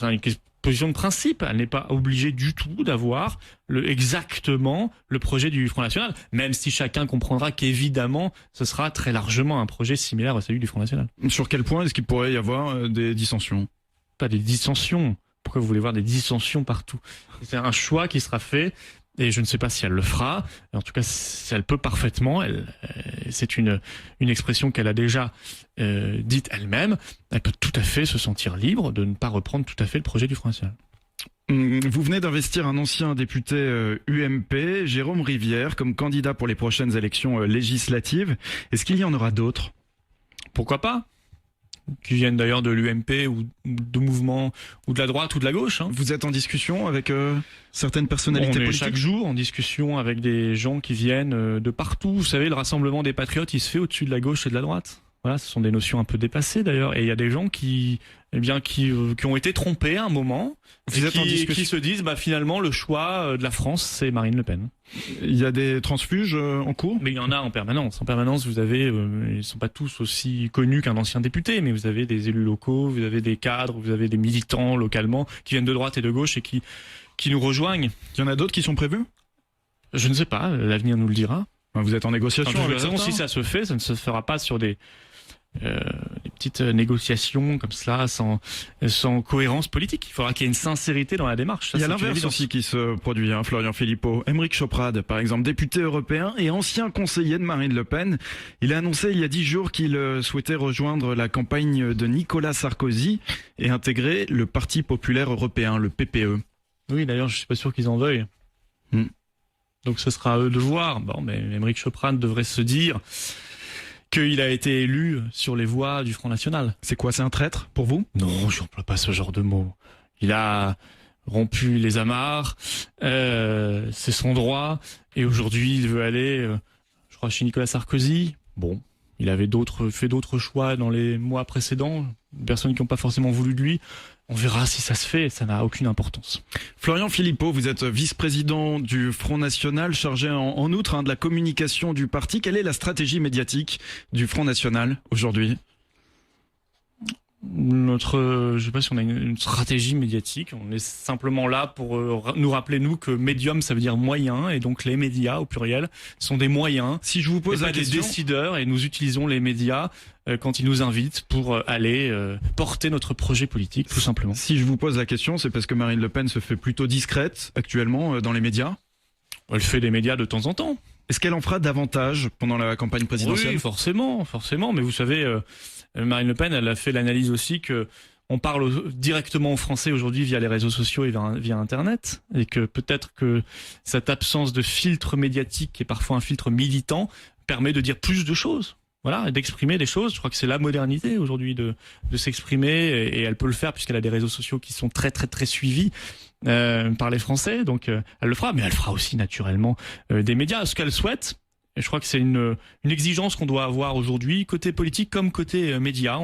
position de principe, elle n'est pas obligée du tout d'avoir exactement le projet du Front National, même si chacun comprendra qu'évidemment, ce sera très largement un projet similaire à celui du Front National. Sur quel point est-ce qu'il pourrait y avoir des dissensions ? Pas des dissensions. Pourquoi vous voulez voir des dissensions partout ? C'est un choix qui sera fait, et je ne sais pas si elle le fera. En tout cas, si elle peut parfaitement. C'est une expression qu'elle a déjà dite elle-même. Elle peut tout à fait se sentir libre de ne pas reprendre tout à fait le projet du Front National. Vous venez d'investir un ancien député UMP, Jérôme Rivière, comme candidat pour les prochaines élections législatives. Est-ce qu'il y en aura d'autres ? Pourquoi pas ? Qui viennent d'ailleurs de l'UMP ou de mouvements ou de la droite ou de la gauche. Hein. Vous êtes en discussion avec certaines personnalités politiques ? Chaque jour en discussion avec des gens qui viennent de partout. Vous savez, le rassemblement des patriotes, il se fait au-dessus de la gauche et de la droite. Voilà, ce sont des notions un peu dépassées d'ailleurs. Et il y a des gens qui ont été trompés à un moment, qui se disent finalement le choix de la France, c'est Marine Le Pen. Il y a des transfuges en cours ? Mais il y en a en permanence. En permanence, vous avez, ils sont pas tous aussi connus qu'un ancien député, mais vous avez des élus locaux, vous avez des cadres, vous avez des militants localement qui viennent de droite et de gauche et qui nous rejoignent. Il y en a d'autres qui sont prévus ? Je ne sais pas, l'avenir nous le dira. Vous êtes en négociation De toute avec façon, certains. si ça se fait, ça ne se fera pas sur des petites négociations comme cela, sans cohérence politique. Il faudra qu'il y ait une sincérité dans la démarche. Ça, Il y a c'est une l'inverse évidence. aussi qui se produit, Florian Philippot. Aymeric Choprade, par exemple, député européen et ancien conseiller de Marine Le Pen. Il a annoncé il y a 10 jours qu'il souhaitait rejoindre la campagne de Nicolas Sarkozy et intégrer le Parti populaire européen, le PPE. Oui, d'ailleurs, je suis pas sûr qu'ils en veuillent. Donc ce sera à eux de voir. Bon, mais Aymeric Choprade devrait se dire qu'il a été élu sur les voies du Front National. C'est quoi, c'est un traître pour vous? Non, je n'emploie pas ce genre de mots. Il a rompu les amarres, c'est son droit, et aujourd'hui il veut aller, je crois, chez Nicolas Sarkozy. Bon, il avait fait d'autres choix dans les mois précédents, personnes qui n'ont pas forcément voulu de lui. On verra si ça se fait, ça n'a aucune importance. Florian Philippot, vous êtes vice-président du Front National, chargé en outre de la communication du parti. Quelle est la stratégie médiatique du Front National aujourd'hui? Je sais pas si on a une stratégie médiatique, on est simplement là pour nous rappeler, nous, que médium, ça veut dire moyen, et donc les médias, au pluriel, sont des moyens. Si je vous pose la des question, décideurs, et nous utilisons les médias quand ils nous invitent pour aller porter notre projet politique, tout simplement. si je vous pose la question, c'est parce que Marine Le Pen se fait plutôt discrète actuellement dans les médias. Elle fait des médias de temps en temps. Est-ce qu'elle en fera davantage pendant la campagne présidentielle? Oui, forcément. Mais vous savez, Marine Le Pen, elle a fait l'analyse aussi que on parle directement aux Français aujourd'hui via les réseaux sociaux et via Internet, et que peut-être que cette absence de filtre médiatique, qui est parfois un filtre militant, permet de dire plus de choses. Voilà, et d'exprimer des choses. Je crois que c'est la modernité aujourd'hui de s'exprimer, et elle peut le faire puisqu'elle a des réseaux sociaux qui sont très très très suivis par les Français. Donc elle le fera, mais elle fera aussi naturellement des médias. Ce qu'elle souhaite, et je crois que c'est une exigence qu'on doit avoir aujourd'hui, côté politique comme côté média.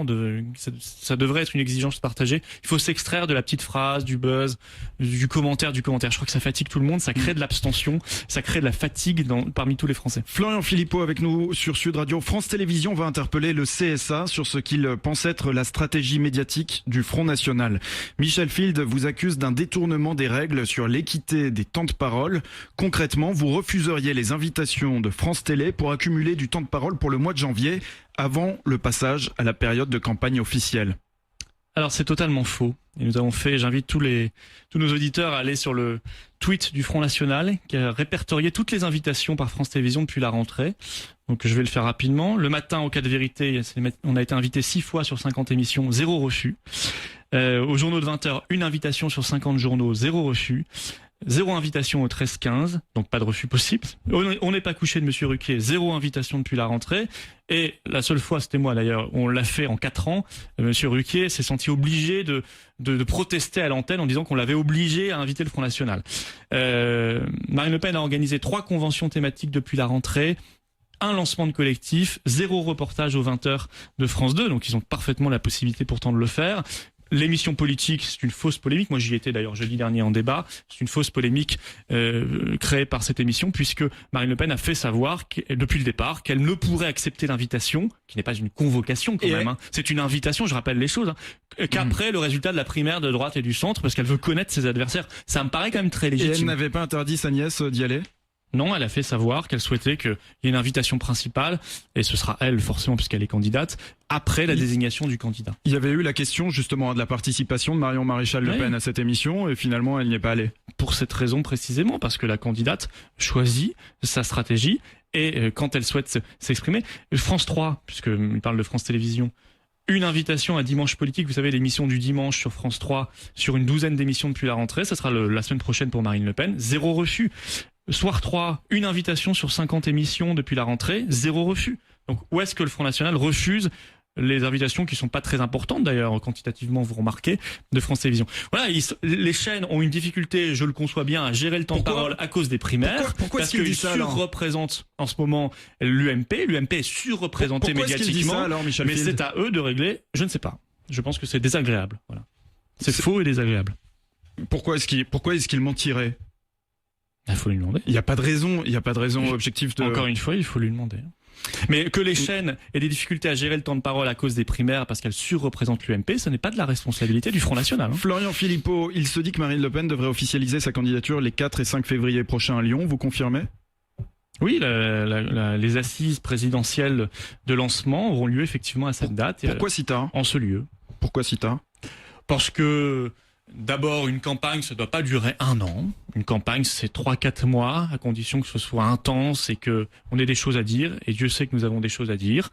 Ça devrait être une exigence partagée. Il faut s'extraire de la petite phrase, du buzz, du commentaire. Je crois que ça fatigue tout le monde, ça crée de l'abstention, ça crée de la fatigue parmi tous les Français. Florian Philippot avec nous sur Sud Radio. France Télévisions va interpeller le CSA sur ce qu'il pense être la stratégie médiatique du Front National. Michel Field vous accuse d'un détournement des règles sur l'équité des temps de parole. Concrètement, vous refuseriez les invitations de France Télé pour accumuler du temps de parole pour le mois de janvier avant le passage à la période de campagne officielle. Alors c'est totalement faux. Et j'invite tous nos auditeurs à aller sur le tweet du Front National qui a répertorié toutes les invitations par France Télévisions depuis la rentrée. Donc je vais le faire rapidement. Le matin, au cas de vérité, on a été invité 6 fois sur 50 émissions, 0 refus. Aux journaux de 20h, une invitation sur 50 journaux, 0 refus. 0 invitation au 13-15, donc pas de refus possible. On n'est pas couché de Monsieur Ruquier, 0 invitation depuis la rentrée. Et la seule fois, c'était moi d'ailleurs, on l'a fait en 4 ans, Monsieur Ruquier s'est senti obligé de protester à l'antenne en disant qu'on l'avait obligé à inviter le Front National. Marine Le Pen a organisé 3 conventions thématiques depuis la rentrée, un lancement de collectif, 0 reportage aux 20h de France 2, donc ils ont parfaitement la possibilité pourtant de le faire. L'émission politique, c'est une fausse polémique. Moi, j'y étais d'ailleurs jeudi dernier en débat. C'est une fausse polémique créée par cette émission, puisque Marine Le Pen a fait savoir depuis le départ qu'elle ne pourrait accepter l'invitation, qui n'est pas une convocation quand même. C'est une invitation, je rappelle les choses, qu'après le résultat de la primaire de droite et du centre, parce qu'elle veut connaître ses adversaires. Ça me paraît quand même très légitime. Et elle n'avait pas interdit sa nièce d'y aller ? Non, elle a fait savoir qu'elle souhaitait qu'il y ait une invitation principale, et ce sera elle forcément puisqu'elle est candidate, après la désignation du candidat. Il y avait eu la question justement de la participation de Marion Maréchal Le Pen à cette émission, et finalement elle n'y est pas allée. Pour cette raison précisément, parce que la candidate choisit sa stratégie, et quand elle souhaite s'exprimer, France 3, puisqu'il parle de France Télévisions, une invitation à Dimanche Politique, vous savez, l'émission du dimanche sur France 3, sur une douzaine d'émissions depuis la rentrée, ça sera la semaine prochaine pour Marine Le Pen, 0 refus. Soir 3, une invitation sur 50 émissions depuis la rentrée, 0 refus. Donc où est-ce que le Front National refuse les invitations qui sont pas très importantes d'ailleurs quantitativement, vous remarquez, de France Télévisions. Voilà, les chaînes ont une difficulté, je le conçois bien, à gérer le temps de parole à cause des primaires. Pourquoi parce qu'ils surreprésentent en ce moment l'UMP. L'UMP est surreprésenté médiatiquement, ça, alors, Michel mais Field, c'est à eux de régler. Je ne sais pas. Je pense que c'est désagréable. Voilà. C'est faux et désagréable. Pourquoi est-ce qu'il mentirait ? Il faut lui demander. Il n'y a pas de raison objective de... Encore une fois, il faut lui demander. Mais que les chaînes aient des difficultés à gérer le temps de parole à cause des primaires parce qu'elles surreprésentent l'UMP, ce n'est pas de la responsabilité du Front National. Florian Philippot, il se dit que Marine Le Pen devrait officialiser sa candidature les 4 et 5 février prochains à Lyon, vous confirmez ? Oui, les assises présidentielles de lancement auront lieu effectivement à cette date. Pourquoi si tard ? En ce lieu. Pourquoi si tard ? Parce que, d'abord, une campagne, ça ne doit pas durer 1 an. Une campagne, c'est 3-4 mois, à condition que ce soit intense et qu'on ait des choses à dire. Et Dieu sait que nous avons des choses à dire.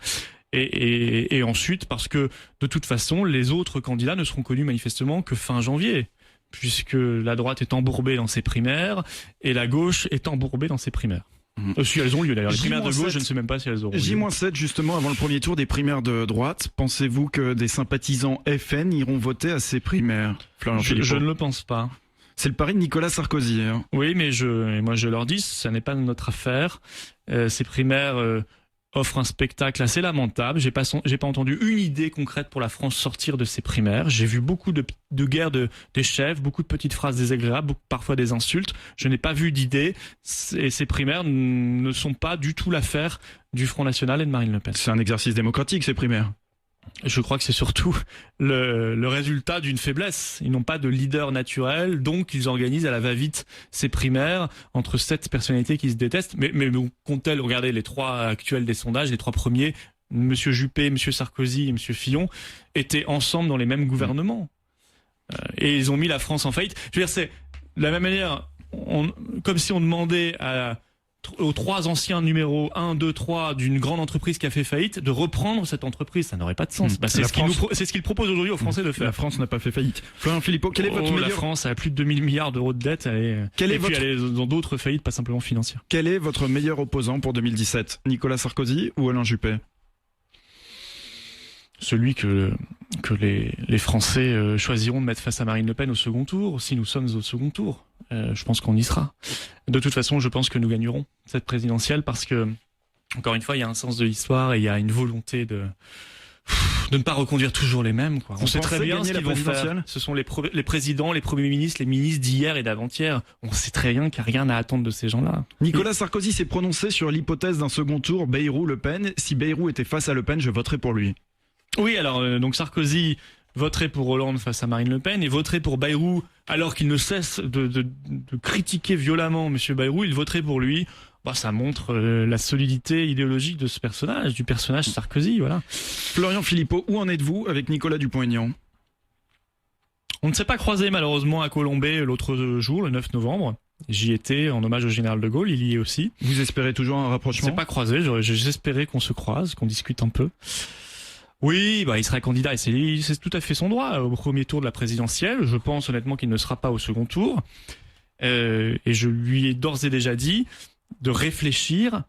Et ensuite, parce que, de toute façon, les autres candidats ne seront connus manifestement que fin janvier, puisque la droite est embourbée dans ses primaires et la gauche est embourbée dans ses primaires. Si elles ont lieu d'ailleurs. Les primaires de gauche, je ne sais même pas si elles auront lieu. J-7 justement avant le premier tour des primaires de droite. Pensez-vous que des sympathisants FN iront voter à ces primaires ? Je ne le pense pas. C'est le pari de Nicolas Sarkozy. Hein. Oui, mais moi je leur dis, ça n'est pas notre affaire. Ces primaires offrent un spectacle assez lamentable. J'ai pas entendu une idée concrète pour la France sortir de ces primaires. J'ai vu beaucoup de guerres des chefs, beaucoup de petites phrases désagréables, parfois des insultes. Je n'ai pas vu d'idée. Et ces primaires ne sont pas du tout l'affaire du Front National et de Marine Le Pen. C'est un exercice démocratique, ces primaires. Je crois que c'est surtout le résultat d'une faiblesse. Ils n'ont pas de leader naturel, donc ils organisent à la va-vite ces primaires entre 7 personnalités qui se détestent. Mais compte-t-elle, regardez les 3 actuels des sondages, les 3 premiers, Monsieur Juppé, Monsieur Sarkozy et Monsieur Fillon, étaient ensemble dans les mêmes gouvernements. Et ils ont mis la France en faillite. Je veux dire, c'est de la même manière, comme si on demandait aux 3 anciens numéros 1, 2, 3 d'une grande entreprise qui a fait faillite de reprendre cette entreprise. Ça n'aurait pas de sens. C'est ce qu'ils proposent aujourd'hui aux Français de faire. La France n'a pas fait faillite. Florian Philippot, quel est votre meilleur... La France a plus de 2000 milliards d'euros de dette. Elle est dans d'autres faillites, pas simplement financières. Quel est votre meilleur opposant pour 2017 ? Nicolas Sarkozy ou Alain Juppé ? Celui que les Français choisiront de mettre face à Marine Le Pen au second tour, si nous sommes au second tour. Je pense qu'on y sera. De toute façon, je pense que nous gagnerons cette présidentielle parce que, encore une fois, il y a un sens de l'histoire et il y a une volonté de ne pas reconduire toujours les mêmes. On sait très bien ce qu'ils vont faire. Ce sont les présidents, les premiers ministres, les ministres d'hier et d'avant-hier. On sait très bien qu'il n'y a rien à attendre de ces gens-là. Nicolas Sarkozy s'est prononcé sur l'hypothèse d'un second tour Bayrou-Le Pen. Si Bayrou était face à Le Pen, je voterais pour lui. Oui, alors donc Sarkozy voterait pour Hollande face à Marine Le Pen et voterait pour Bayrou alors qu'il ne cesse de critiquer violemment M. Bayrou, il voterait pour lui. Ça montre la solidité idéologique de ce personnage, du personnage Sarkozy, voilà. Florian Philippot, où en êtes-vous avec Nicolas Dupont-Aignan ? On ne s'est pas croisé malheureusement à Colombey l'autre jour, le 9 novembre. J'y étais en hommage au général de Gaulle, il y est aussi. Vous espérez toujours un rapprochement ? On ne s'est pas croisé, j'espérais qu'on se croise, qu'on discute un peu. Oui, il sera candidat et c'est tout à fait son droit au premier tour de la présidentielle. Je pense honnêtement qu'il ne sera pas au second tour. Et je lui ai d'ores et déjà dit de réfléchir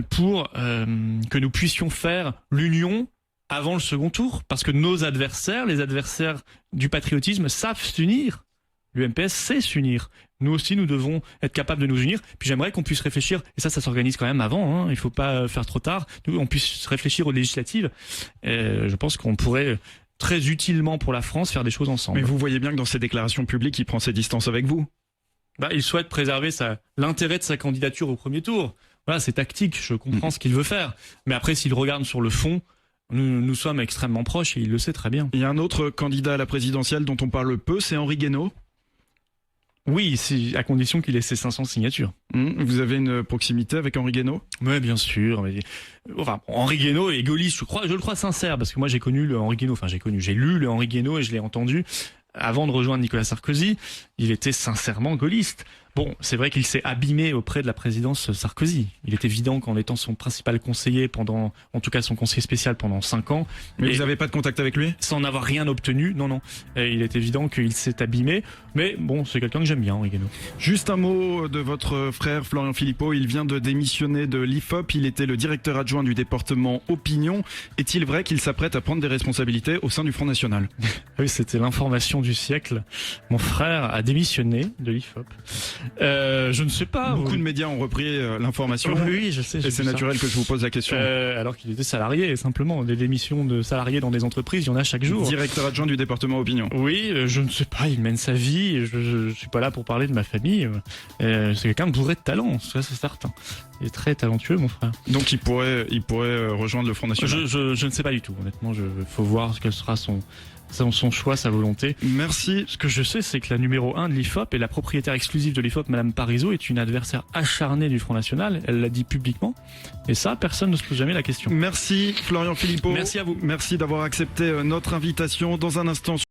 pour que nous puissions faire l'union avant le second tour. Parce que nos adversaires, les adversaires du patriotisme, savent s'unir. L'UMPS sait s'unir. Nous aussi, nous devons être capables de nous unir. Puis j'aimerais qu'on puisse réfléchir, et ça s'organise quand même avant, il ne faut pas faire trop tard, on puisse réfléchir aux législatives. Je pense qu'on pourrait très utilement pour la France faire des choses ensemble. Mais vous voyez bien que dans ses déclarations publiques, il prend ses distances avec vous. Il souhaite préserver l'intérêt de sa candidature au premier tour. Voilà, c'est tactique, je comprends ce qu'il veut faire. Mais après, s'il regarde sur le fond, nous sommes extrêmement proches et il le sait très bien. Il y a un autre candidat à la présidentielle dont on parle peu, c'est Henri Guénaud. Oui, à condition qu'il ait ses 500 signatures. Vous avez une proximité avec Henri Guénaud ? Oui, bien sûr. Henri Guénaud est gaulliste, je le crois sincère, parce que moi j'ai connu le Henri Guénaud, j'ai lu le Henri Guénaud et je l'ai entendu avant de rejoindre Nicolas Sarkozy. Il était sincèrement gaulliste. Bon, c'est vrai qu'il s'est abîmé auprès de la présidence Sarkozy. Il est évident qu'en étant son principal conseiller en tout cas son conseiller spécial pendant 5 ans. Mais vous n'avez pas de contact avec lui ? Sans n'avoir rien obtenu, non. Et il est évident qu'il s'est abîmé. Mais bon, c'est quelqu'un que j'aime bien, Henri Guénaud. Juste un mot de votre frère Florian Philippot. Il vient de démissionner de l'IFOP. Il était le directeur adjoint du département Opinion. Est-il vrai qu'il s'apprête à prendre des responsabilités au sein du Front National ? Oui, c'était l'information du siècle. Mon frère a démissionné de l'IFOP. Je ne sais pas. Beaucoup de médias ont repris l'information. Oui, je sais. Et c'est naturel que je vous pose la question. Alors qu'il était salarié, simplement. Des démissions de salariés dans des entreprises, il y en a chaque jour. Directeur adjoint du département Opinion. Oui, je ne sais pas. Il mène sa vie. Je suis pas là pour parler de ma famille. C'est quelqu'un de bourré de talent, ça c'est certain. Il est très talentueux, mon frère. Donc il pourrait rejoindre le Front National. Je ne sais pas du tout. Honnêtement, faut voir quelle sera son choix, sa volonté. Merci. Ce que je sais, c'est que la numéro 1 de l'IFOP et la propriétaire exclusive de l'IFOP, Madame Parizeau, est une adversaire acharnée du Front National. Elle l'a dit publiquement. Et ça, personne ne se pose jamais la question. Merci Florian Philippot. Merci à vous. Merci d'avoir accepté notre invitation. Dans un instant.